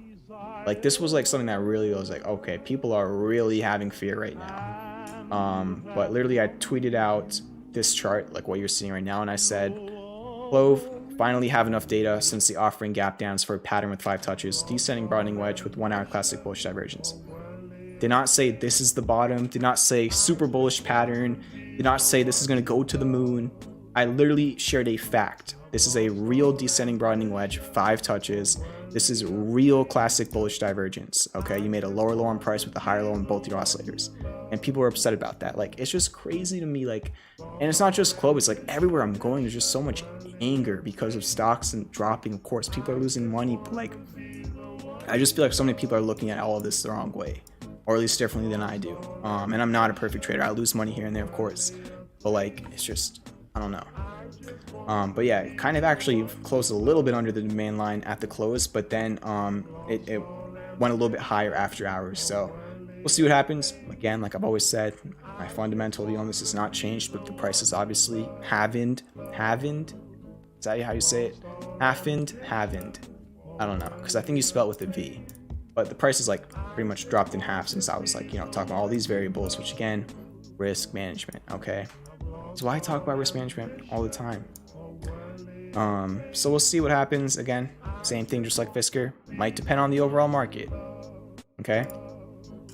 Like, this was like something that really was like, okay, people are really having fear right now. But literally I tweeted out this chart, like what you're seeing right now, and I said CLOV finally have enough data since the offering gap downs for a pattern with 5 touches, descending broadening wedge with 1 hour classic bullish divergence. Did not say this is the bottom, did not say super bullish pattern, did not say this is going to go to the moon. I literally shared a fact. This is a real descending broadening wedge, 5 touches. This is real classic bullish divergence. Okay, you made a lower low on price with a higher low on both your oscillators, and people are upset about that. Like, it's just crazy to me. Like, and it's not just CLOV, it's like everywhere I'm going, there's just so much anger because of stocks and dropping. Of course, people are losing money, but like, I just feel like so many people are looking at all of this the wrong way, or at least differently than I do. And I'm not a perfect trader. I lose money here and there, of course, but like, it's just, I don't know. But yeah, it kind of actually closed a little bit under the demand line at the close, but then it went a little bit higher after hours. So we'll see what happens. Again, like I've always said, my fundamental view on this has not changed, but the prices obviously haven't. Is that how you say it? Haven't. I don't know, because I think you spell it with a V. But the price is like pretty much dropped in half since I was like, you know, talking about all these variables, which again, risk management. Okay, so I talk about risk management all the time. So we'll see what happens. Again, same thing, just like Fisker, might depend on the overall market. Okay,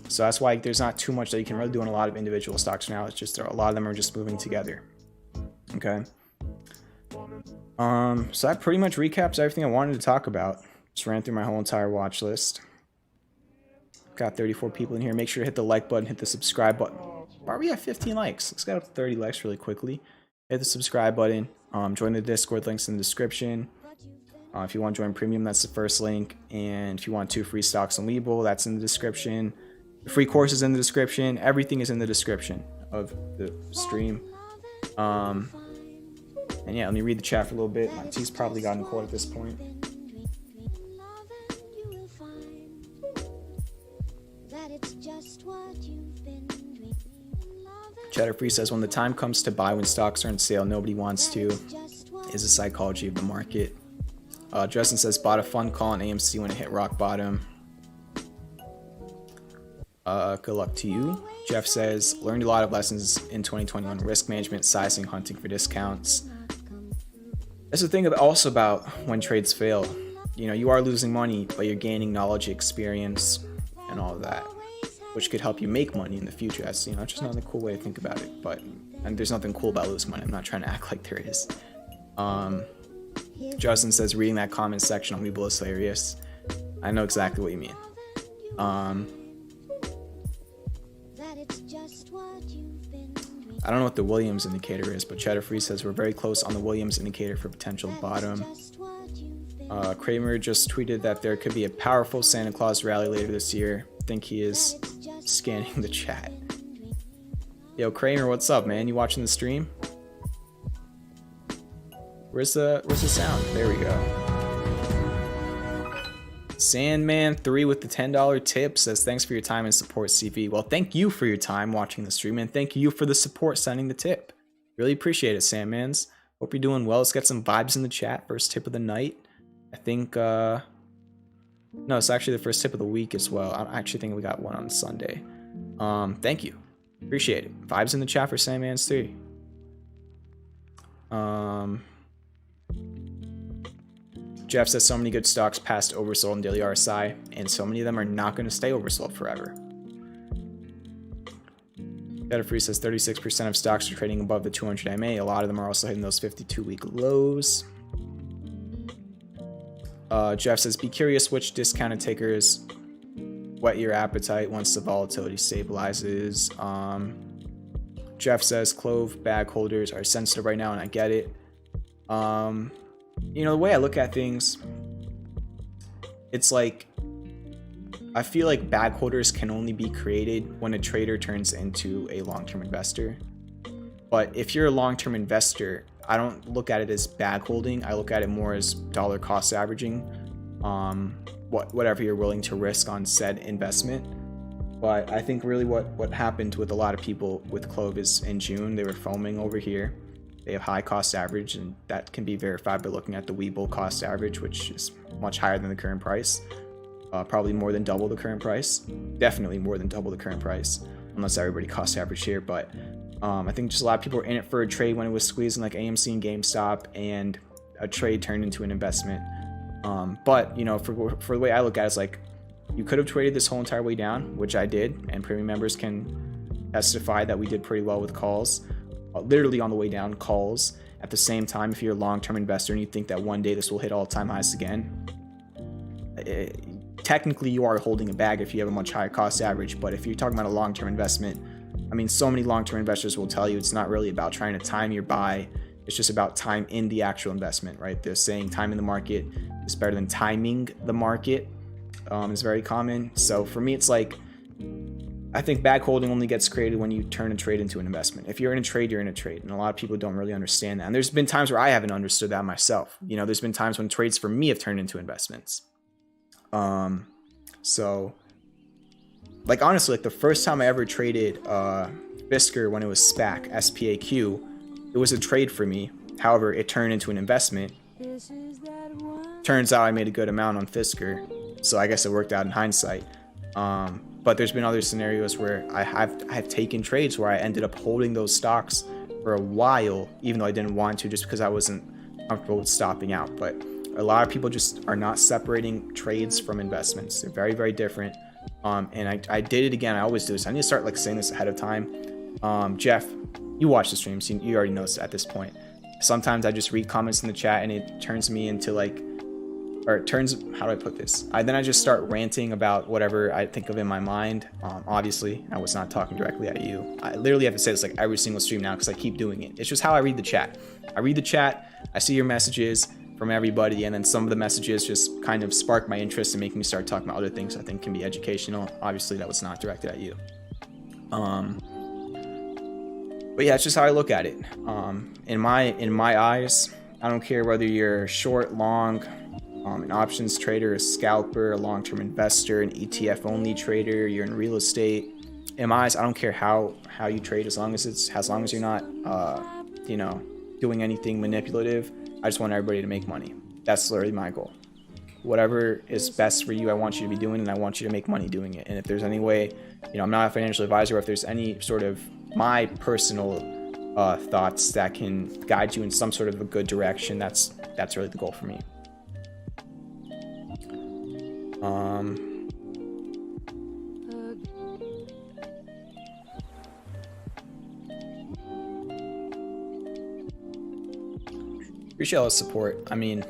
so that's why there's not too much that you can really do in a lot of individual stocks now. It's just a lot of them are just moving together. Okay, so that pretty much recaps everything I wanted to talk about. Just ran through my whole entire watch list. Got 34 people in here. Make sure to hit the like button, hit the subscribe button. Why are we at 15 likes? Let's get up to 30 likes really quickly. Hit the subscribe button. Join the Discord, links in the description. If you want to join premium, that's the first link. And if you want 2 free stocks on Liable, that's in the description. The free course is in the description. Everything is in the description of the stream. And yeah, let me read the chat for a little bit. My tea's probably gotten cold at this point. Cheddar Free says, when the time comes to buy when stocks are on sale, nobody wants to. Is the psychology of the market. Justin says, bought a fun call on AMC when it hit rock bottom. Good luck to you. Jeff says, learned a lot of lessons in 2021. Risk management, sizing, hunting for discounts. That's the thing also about when trades fail. You know, you are losing money, but you're gaining knowledge, experience, and all of that, which could help you make money in the future. That's, you know, just not a cool way to think about it. But, and there's nothing cool about losing money. I'm not trying to act like there is. Justin says, reading that comment section on Weeble is hilarious. I know exactly what you mean. I don't know what the Williams indicator is, but Cheddar Free says we're very close on the Williams indicator for potential bottom. Kramer just tweeted that there could be a powerful Santa Claus rally later this year. I think he is scanning the chat. Yo, Kramer, what's up, man? You watching the stream? Where's the sound? There we go. Sandman3 with the $10 tip says, thanks for your time and support, CV. Well, thank you for your time watching the stream, and thank you for the support sending the tip. Really appreciate it, Sandmans. Hope you're doing well. Let's get some vibes in the chat. First tip of the night. I think, no, it's actually the first tip of the week as well. I actually think we got one on Sunday. Thank you. Appreciate it. Vibes in the chat for Sandmans3. Jeff says so many good stocks passed oversold in daily RSI, and so many of them are not going to stay oversold forever. Cheddar Free says 36% of stocks are trading above the 200 MA. A lot of them are also hitting those 52-week lows. Jeff says, be curious which discounted takers whet your appetite once the volatility stabilizes. Jeff says CLOV bag holders are sensitive right now, and I get it. You know, the way I look at things, it's like, I feel like bag holders can only be created when a trader turns into a long-term investor. But if you're a long-term investor, I don't look at it as bag holding. I look at it more as dollar cost averaging, whatever you're willing to risk on said investment. But I think really what happened with a lot of people with CLOV is in June, they were foaming over here. They have high cost average, and that can be verified by looking at the Webull cost average, which is much higher than the current price. Probably more than double the current price. Definitely more than double the current price, unless everybody cost average here. But I think just a lot of people were in it for a trade when it was squeezing like AMC and GameStop, and a trade turned into an investment. But you know, for the way I look at it, it's like you could have traded this whole entire way down, which I did, and premium members can testify that we did pretty well with calls, literally on the way down, calls. At the same time, if you're a long-term investor and you think that one day this will hit all-time highs again, technically you are holding a bag if you have a much higher cost average. But if you're talking about a long-term investment, I mean, so many long-term investors will tell you it's not really about trying to time your buy. It's just about time in the actual investment, right? They're saying time in the market is better than timing the market. Is very common. So for me, it's like, I think bag holding only gets created when you turn a trade into an investment. If you're in a trade, you're in a trade. And a lot of people don't really understand that. And there's been times where I haven't understood that myself. You know, there's been times when trades for me have turned into investments. So like, honestly, like the first time I ever traded Fisker when it was SPAC, SPAQ, it was a trade for me. However, it turned into an investment. Turns out I made a good amount on Fisker. So I guess it worked out in hindsight. But there's been other scenarios where I've taken trades where I ended up holding those stocks for a while, even though I didn't want to, just because I wasn't comfortable with stopping out. But a lot of people just are not separating trades from investments. They're very, very different. And I did it again. I always do this. I need to start like saying this ahead of time. Jeff, you watch the streams. You already know this at this point. Sometimes I just read comments in the chat and it turns me into like, or it turns, how do I put this? Then I just start ranting about whatever I think of in my mind. Obviously, I was not talking directly at you. I literally have to say this like every single stream now because I keep doing it. It's just how I read the chat. I read the chat, I see your messages from everybody, and then some of the messages just kind of spark my interest and make me start talking about other things I think can be educational. Obviously, that was not directed at you. But yeah, it's just how I look at it. In my eyes, I don't care whether you're short, long, an options trader, a scalper, a long-term investor, an ETF only trader, you're in real estate. In my eyes, I don't care how you trade, as long as you're not you know, doing anything manipulative. I just want everybody to make money. That's literally my goal. Whatever is best for you, I want you to be doing, and I want you to make money doing it. And if there's any way, you know, I'm not a financial advisor, or if there's any sort of my personal thoughts that can guide you in some sort of a good direction, that's really the goal for me. Appreciate all the support. I mean,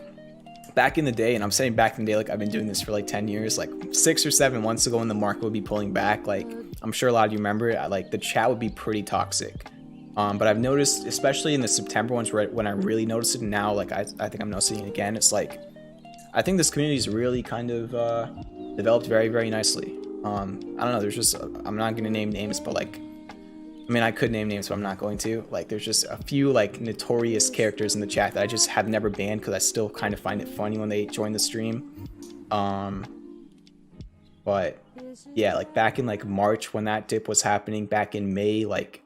back in the day, and I'm saying back in the day, like I've been doing this for like 10 years, like 6 or 7 months ago when the market would be pulling back, like I'm sure a lot of you remember it, like the chat would be pretty toxic. But I've noticed, especially in the September ones, when I really noticed it, and now like I think I'm noticing it again, it's like I think this community is really kind of developed very, very nicely. I don't know, there's just, I'm not going to name names, but like, I mean, I could name names, but I'm not going to. Like, there's just a few like notorious characters in the chat that I just have never banned because I still kind of find it funny when they join the stream. But yeah, like back in like March when that dip was happening, back in May, like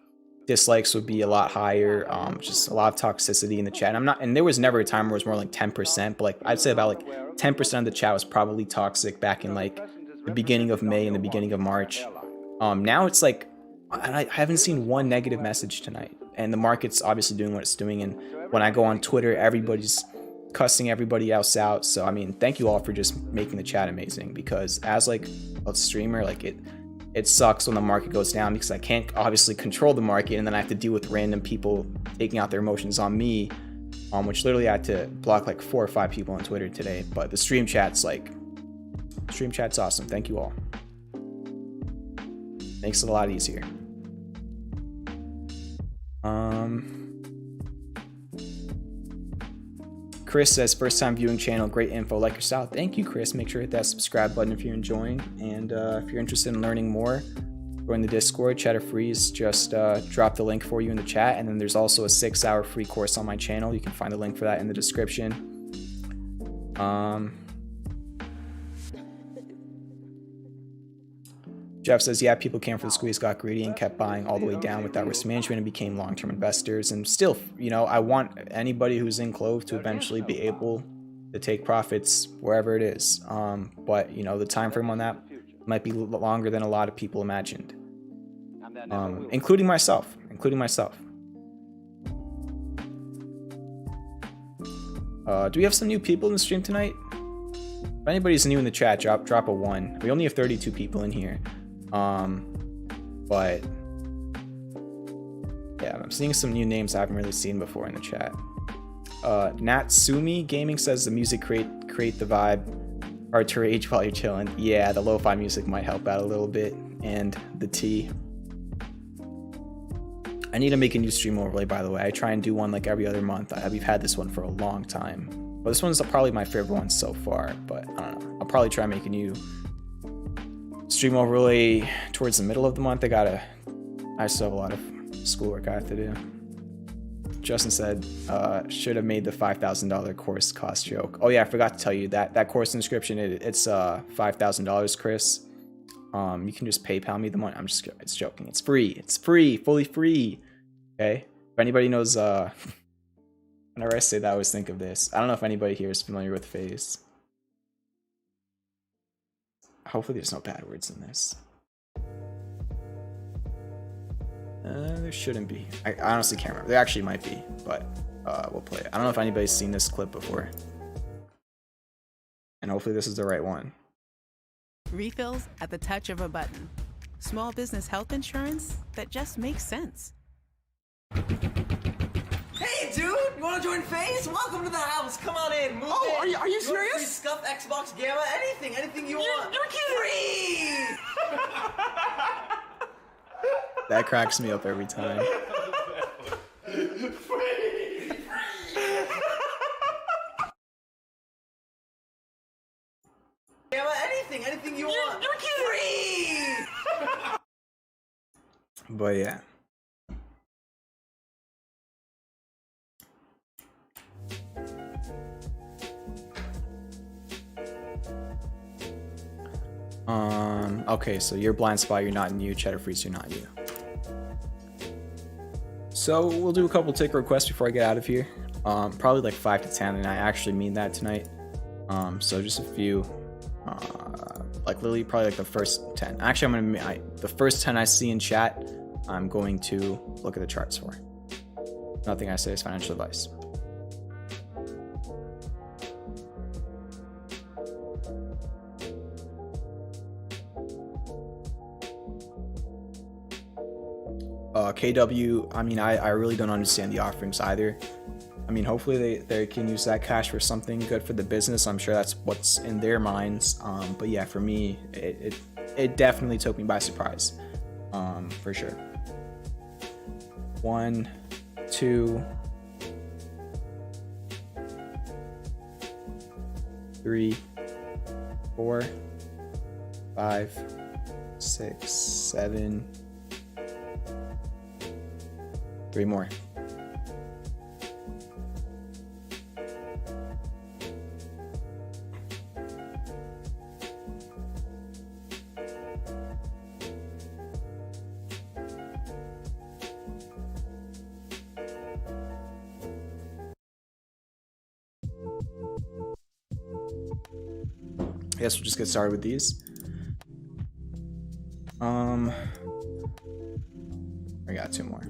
dislikes would be a lot higher. Just a lot of toxicity in the chat. And there was never a time where it was more like 10%, but like I'd say about like 10% of the chat was probably toxic back in like the beginning of May and the beginning of March. Now it's like, I haven't seen one negative message tonight, and the market's obviously doing what it's doing. And when I go on Twitter, everybody's cussing everybody else out. So I mean, thank you all for just making the chat amazing, because as like a streamer, like it sucks when the market goes down because I can't obviously control the market, and then I have to deal with random people taking out their emotions on me, which literally I had to block like 4 or 5 people on Twitter today. But the stream chat's awesome. Thank you all. Makes it a lot easier. Chris says, first time viewing channel, great info, like your style. Thank you, Chris. Make sure to hit that subscribe button if you're enjoying, and if you're interested in learning more, join the Discord. Chatter Freeze just dropped the link for you in the chat, and then there's also a 6-hour free course on my channel. You can find the link for that in the description. Jeff says, yeah, people came for the squeeze, got greedy, and kept buying all the way down without risk management and became long-term investors. And still, you know, I want anybody who's in CLOV to eventually be able to take profits wherever it is. But, you know, the time frame on that might be longer than a lot of people imagined, including myself. Do we have some new people in the stream tonight? If anybody's new in the chat, drop a 1. We only have 32 people in here. But yeah, I'm seeing some new names I haven't really seen before in the chat. Natsumi Gaming says the music create the vibe. Hard to rage while you're chilling. Yeah, the lo-fi music might help out a little bit. And the tea. I need to make a new stream overlay, by the way. I try and do one like every other month. We've had this one for a long time. But this one's probably my favorite one so far. But I don't know. I'll probably try and make a new stream overlay towards the middle of the month. I still have a lot of schoolwork I have to do. Justin said, should have made the $5,000 course cost joke. Oh yeah, I forgot to tell you that course inscription, it's $5,000, Chris. You can just PayPal me the money. It's joking. It's free. It's free, fully free. Okay. If anybody knows, whenever I say that, I always think of this. I don't know if anybody here is familiar with FaZe. Hopefully there's no bad words in this. There shouldn't be. I honestly can't remember. There actually might be, but we'll play it. I don't know if anybody's seen this clip before. And hopefully this is the right one. Refills at the touch of a button. Small business health insurance that just makes sense. Hey, dude! You wanna join FaZe? Welcome to the house. Come on in. Move in. Are you serious? Free stuff, Xbox, Gamma, anything you want. You're kidding! Free! That cracks me up every time. Free! Gamma, anything you want. You're kidding! Free! But yeah. Okay, so you're Blind Spot, you're not new. Cheddar Freeze, you're not you. So we'll do a couple tick requests before I get out of here. Probably like 5 to 10, and I actually mean that tonight. So just a few, like literally probably like the first 10. Actually, the first 10 I see in chat, I'm going to look at the charts for. Nothing I say is financial advice. KW, I mean, I really don't understand the offerings either. I mean, hopefully they can use that cash for something good for the business. I'm sure that's what's in their minds. But yeah, for me, it definitely took me by surprise, for sure. 1, 2, 3, 4, 5, 6, 7. 3 more. I guess we'll just get started with these. I got 2 more.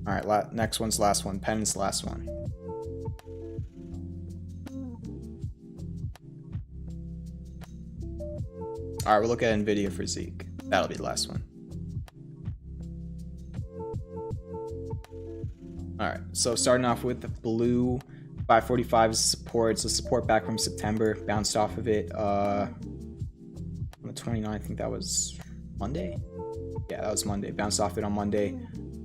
All right, next one's the last one. PENN's the last one. All right, we'll look at NVDA for Zeke. That'll be the last one. All right, so starting off with the blue 545 support. So support back from September, bounced off of it on the 29th. I think that was Monday. Yeah, that was Monday. Bounced off it on Monday.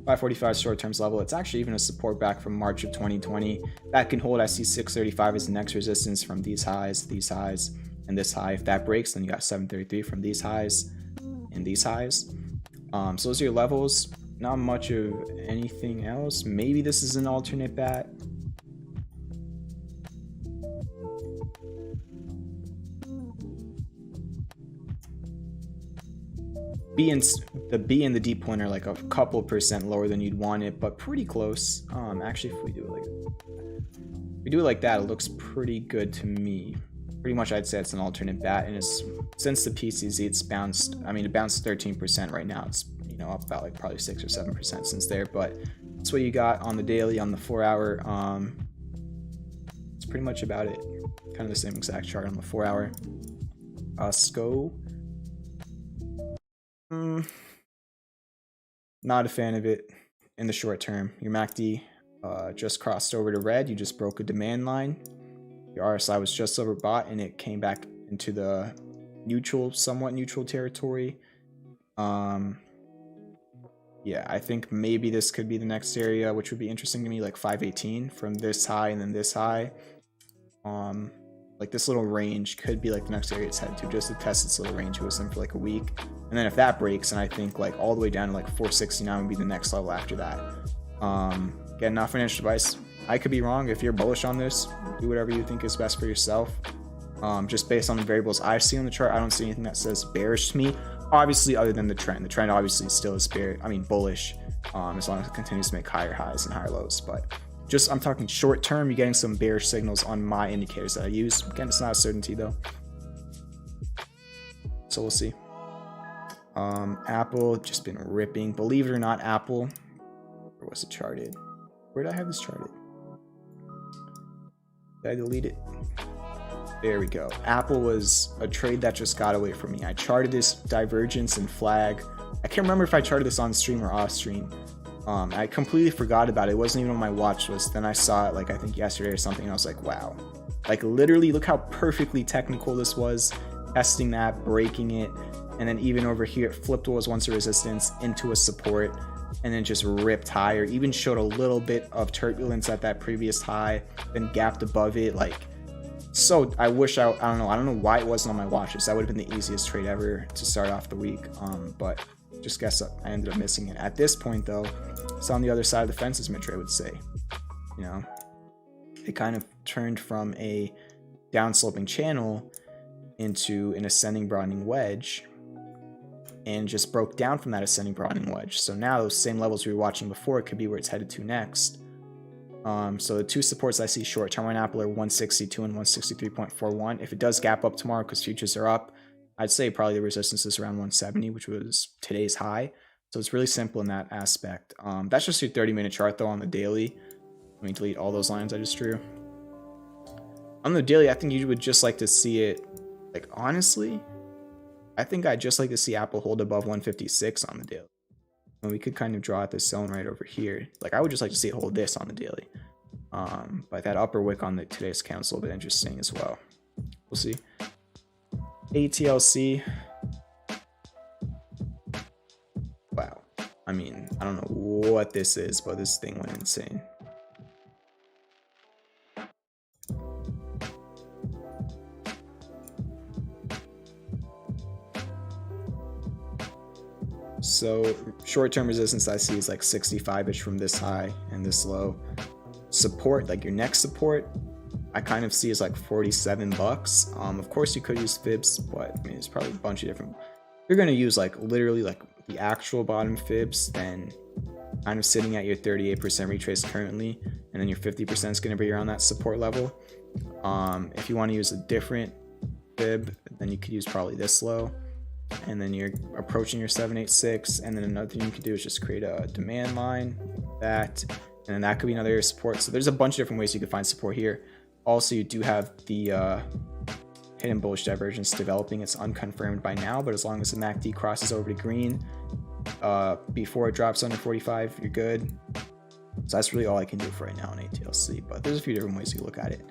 545 short-term level. It's actually even a support back from March of 2020. That can hold. I see 635 as the next resistance from these highs, and this high. If that breaks, then you got 733 from these highs and these highs. So those are your levels. Not much of anything else. Maybe this is an alternate bat. The B and the D point are like a couple percent lower than you'd want it, but pretty close. Actually, if we do it like that, it looks pretty good to me. Pretty much, I'd say it's an alternate bat, and it's since the PCZ, it's bounced. I mean, it bounced 13% right now. It's up about like probably 6 or 7% since there, but that's what you got on the daily, on the 4 hour. It's pretty much about it. Kind of the same exact chart on the 4-hour. SCO. Not a fan of it in the short term. Your MACD just crossed over to red. You just broke a demand line. Your RSI was just overbought and it came back into the neutral, somewhat neutral territory. Yeah, I think maybe this could be the next area, which would be interesting to me, like 518 from this high and then this high. Like this little range could be like the next area it's headed to, just to test this little range it was in for like a week. And then if that breaks, and I think like all the way down to like 469 would be the next level after that. Again, not financial advice. I could be wrong. If you're bullish on this, do whatever you think is best for yourself. Just based on the variables I see on the chart, I don't see anything that says bearish to me. Obviously, other than the trend. The trend obviously still is bullish, as long as it continues to make higher highs and higher lows. But just, I'm talking short term, you're getting some bearish signals on my indicators that I use. Again, it's not a certainty though. So we'll see. Apple just been ripping. Believe it or not, Apple. Where was it charted? Where did I have this charted? Did I delete it? There we go. Apple was a trade that just got away from me. I charted this divergence and flag. I can't remember if I charted this on stream or off stream. I completely forgot about it. It wasn't even on my watch list. Then I saw it like I think yesterday or something and I was like, wow. Like literally look how perfectly technical this was. Testing that, breaking it. And then even over here, it flipped what was once a resistance into a support and then just ripped higher. Even showed a little bit of turbulence at that previous high, then gapped above it. Like, so I wish I don't know why it wasn't on my watch list. That would have been the easiest trade ever to start off the week. But just guess I ended up missing it. At this point though, it's on the other side of the fence, as Mitch Ray would say. You know, it kind of turned from a downsloping channel into an ascending broadening wedge and just broke down from that ascending broadening wedge. So now those same levels we were watching before could be where it's headed to next. So the two supports I see short term on Apple are 162 and 163.41. If it does gap up tomorrow because futures are up, I'd say probably the resistance is around 170, which was today's high. So it's really simple in that aspect. That's just your 30-minute chart though on the daily. Let me delete all those lines I just drew. On the daily, I think you would just like to see it, like honestly, I think I'd just like to see Apple hold above 156 on the daily. And we could kind of draw out this zone right over here. Like I would just like to see it hold this on the daily. But that upper wick on the today's candle is a little bit interesting as well. We'll see. ATLC. Wow. I mean, I don't know what this is, but this thing went insane. So short-term resistance I see is like 65-ish from this high and this low. Support, like your next support, I kind of see is like 47 bucks. Of course you could use fibs, but I mean it's probably a bunch of different. You're gonna use like literally like the actual bottom fibs, then kind of sitting at your 38% retrace currently, and then your 50% is gonna be around that support level. If you want to use a different fib, then you could use probably this low. And then you're approaching your 786, and then another thing you could do is just create a demand line, that, and then that could be another area of support. So there's a bunch of different ways you could find support here. Also, you do have the hidden bullish divergence developing. It's unconfirmed by now, but as long as the MACD crosses over to green before it drops under 45, you're good. So that's really all I can do for right now on ATLC, but there's a few different ways you look at it.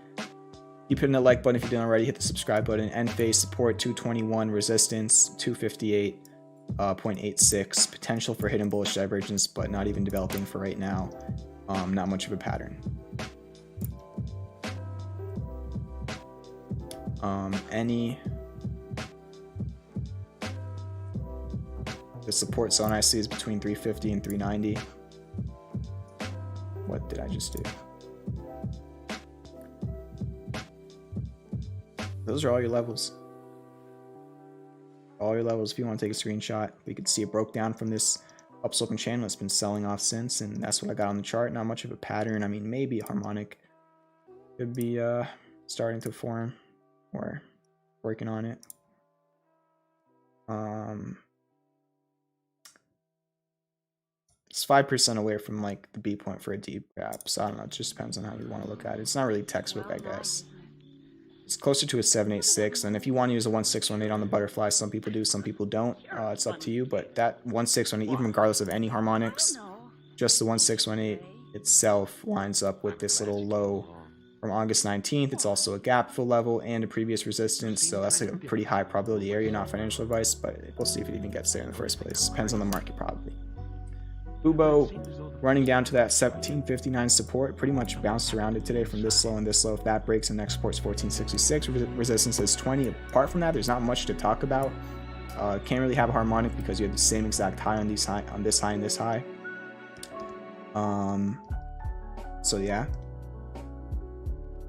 Keep hitting the like button if you didn't already. Hit the subscribe button. ENPH support 221, resistance 258.86. Potential for hidden bullish divergence, but not even developing for right now. Not much of a pattern. The support zone I see is between 350 and 390. What did I just do? Those are all your levels. All your levels. If you want to take a screenshot, we could see it broke down from this upsloping channel. It's been selling off since, and that's what I got on the chart. Not much of a pattern. I mean, maybe a harmonic could be starting to form, or working on it. As It's 5% away from like the B point for a deep gap. So I don't know. It just depends on how you want to look at it. It's not really textbook, I guess. It's closer to a 786. And if you want to use a 1618 on the butterfly, some people do, some people don't. It's up to you. But that 1618, even regardless of any harmonics, just the 1618 itself lines up with this little low from August 19th. It's also a gap fill level and a previous resistance, so that's like a pretty high probability area, not financial advice, but we'll see if it even gets there in the first place. Depends on the market, probably. FUBO running down to that 1759 support, pretty much bounced around it today from this low and this low. If that breaks, the next support's 1466, resistance is 20. Apart from that, there's not much to talk about. Can't really have a harmonic because you have the same exact high on this high and this high. So yeah,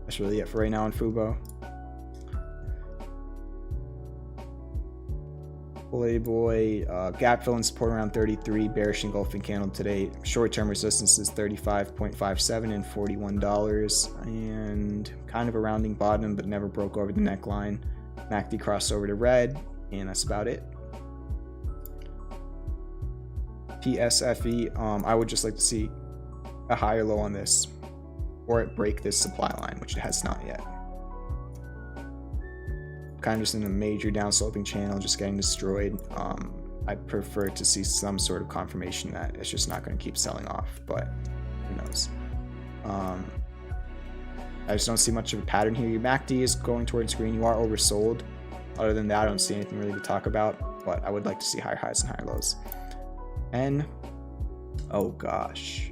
that's really it for right now on FUBO. PLBY, gap fill and support around 33, bearish engulfing candle today. Short-term resistance is 35.57 and $41, and kind of a rounding bottom, but never broke over the neckline. MACD crossed over to red, and that's about it. PSFE, I would just like to see a higher low on this, or it break this supply line, which it has not yet. Kind of just in a major downsloping channel, just getting destroyed. I prefer to see some sort of confirmation that it's just not going to keep selling off, but who knows. I just don't see much of a pattern here. Your MACD is going towards green. You are oversold. Other than that, I don't see anything really to talk about, but I would like to see higher highs and higher lows. And oh gosh,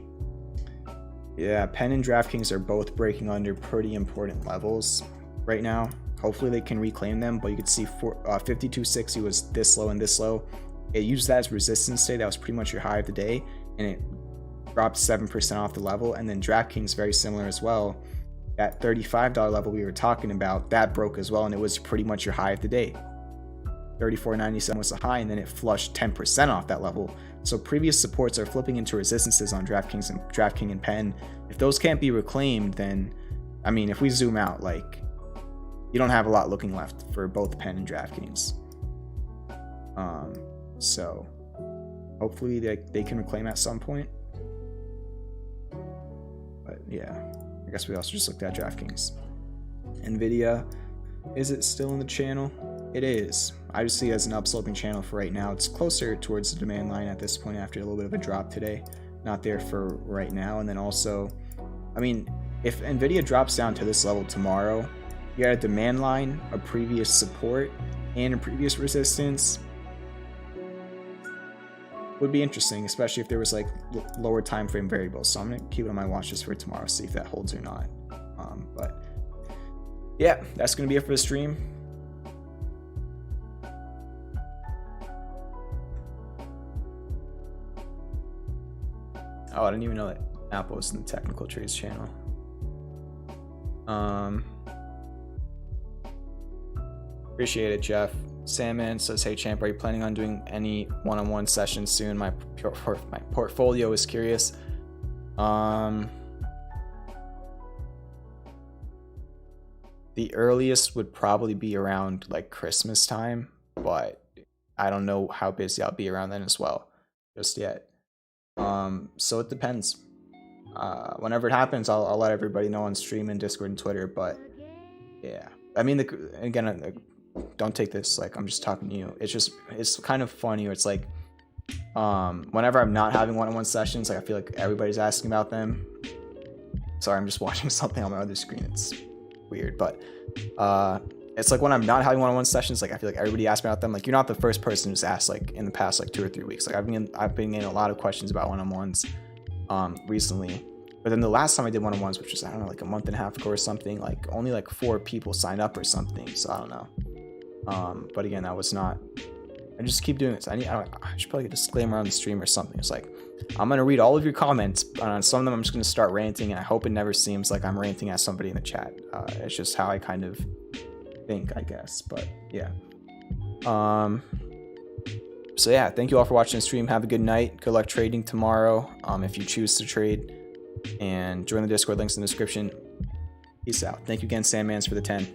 yeah, PENN and DraftKings are both breaking under pretty important levels right now. Hopefully they can reclaim them, but you could see 5260 was this low and this low. It used that as resistance today. That was pretty much your high of the day, and it dropped 7% off the level. And then DraftKings, very similar as well. That $35 level we were talking about, that broke as well, and it was pretty much your high of the day. 34.97 was the high, and then it flushed 10% off that level. So previous supports are flipping into resistances on DraftKings and PENN. If those can't be reclaimed, then, I mean, if we zoom out, like, you don't have a lot looking left for both PENN and DraftKings. So hopefully they can reclaim at some point. But yeah, I guess we also just looked at DraftKings. NVDA, is it still in the channel? It is. I just see it as an upsloping channel for right now. It's closer towards the demand line at this point after a little bit of a drop today. Not there for right now. And then also, I mean, if NVIDIA drops down to this level tomorrow, you got a demand line, a previous support, and a previous resistance. Would be interesting, especially if there was like lower time frame variables. So I'm gonna keep it on my watch list for tomorrow, see if that holds or not. But yeah, that's gonna be it for the stream. Oh, I didn't even know that Apple was in the technical trades channel. Appreciate it, Jeff. Sandman says, hey champ, are you planning on doing any one-on-one sessions soon? My portfolio is curious. The earliest would probably be around like Christmas time, but I don't know how busy I'll be around then as well, just yet. So it depends. Whenever it happens, I'll let everybody know on stream and Discord and Twitter, but yeah. I mean, again, don't take this like I'm just talking to you. It's kind of funny, or it's like whenever I'm not having one-on-one sessions, like I feel like everybody's asking about them. Sorry, I'm just watching something on my other screen. It's weird, but it's like when I'm not having one-on-one sessions, like I feel like everybody asks me about them. Like you're not the first person who's asked like in the past like 2 or 3 weeks. Like I've been getting a lot of questions about one-on-ones recently. But then the last time I did one-on-ones, which was, I don't know, like a month and a half ago or something, like only like 4 people signed up or something. So I don't know. But again, that was not, I just keep doing this. I should probably get a disclaimer on the stream or something. It's like, I'm going to read all of your comments, and on some of them I'm just going to start ranting, and I hope it never seems like I'm ranting at somebody in the chat. It's just how I kind of think, I guess. But yeah. So yeah, thank you all for watching the stream. Have a good night. Good luck trading tomorrow, if you choose to trade, and join the Discord, links in the description. Peace out. Thank you again, Sandmans, for the 10.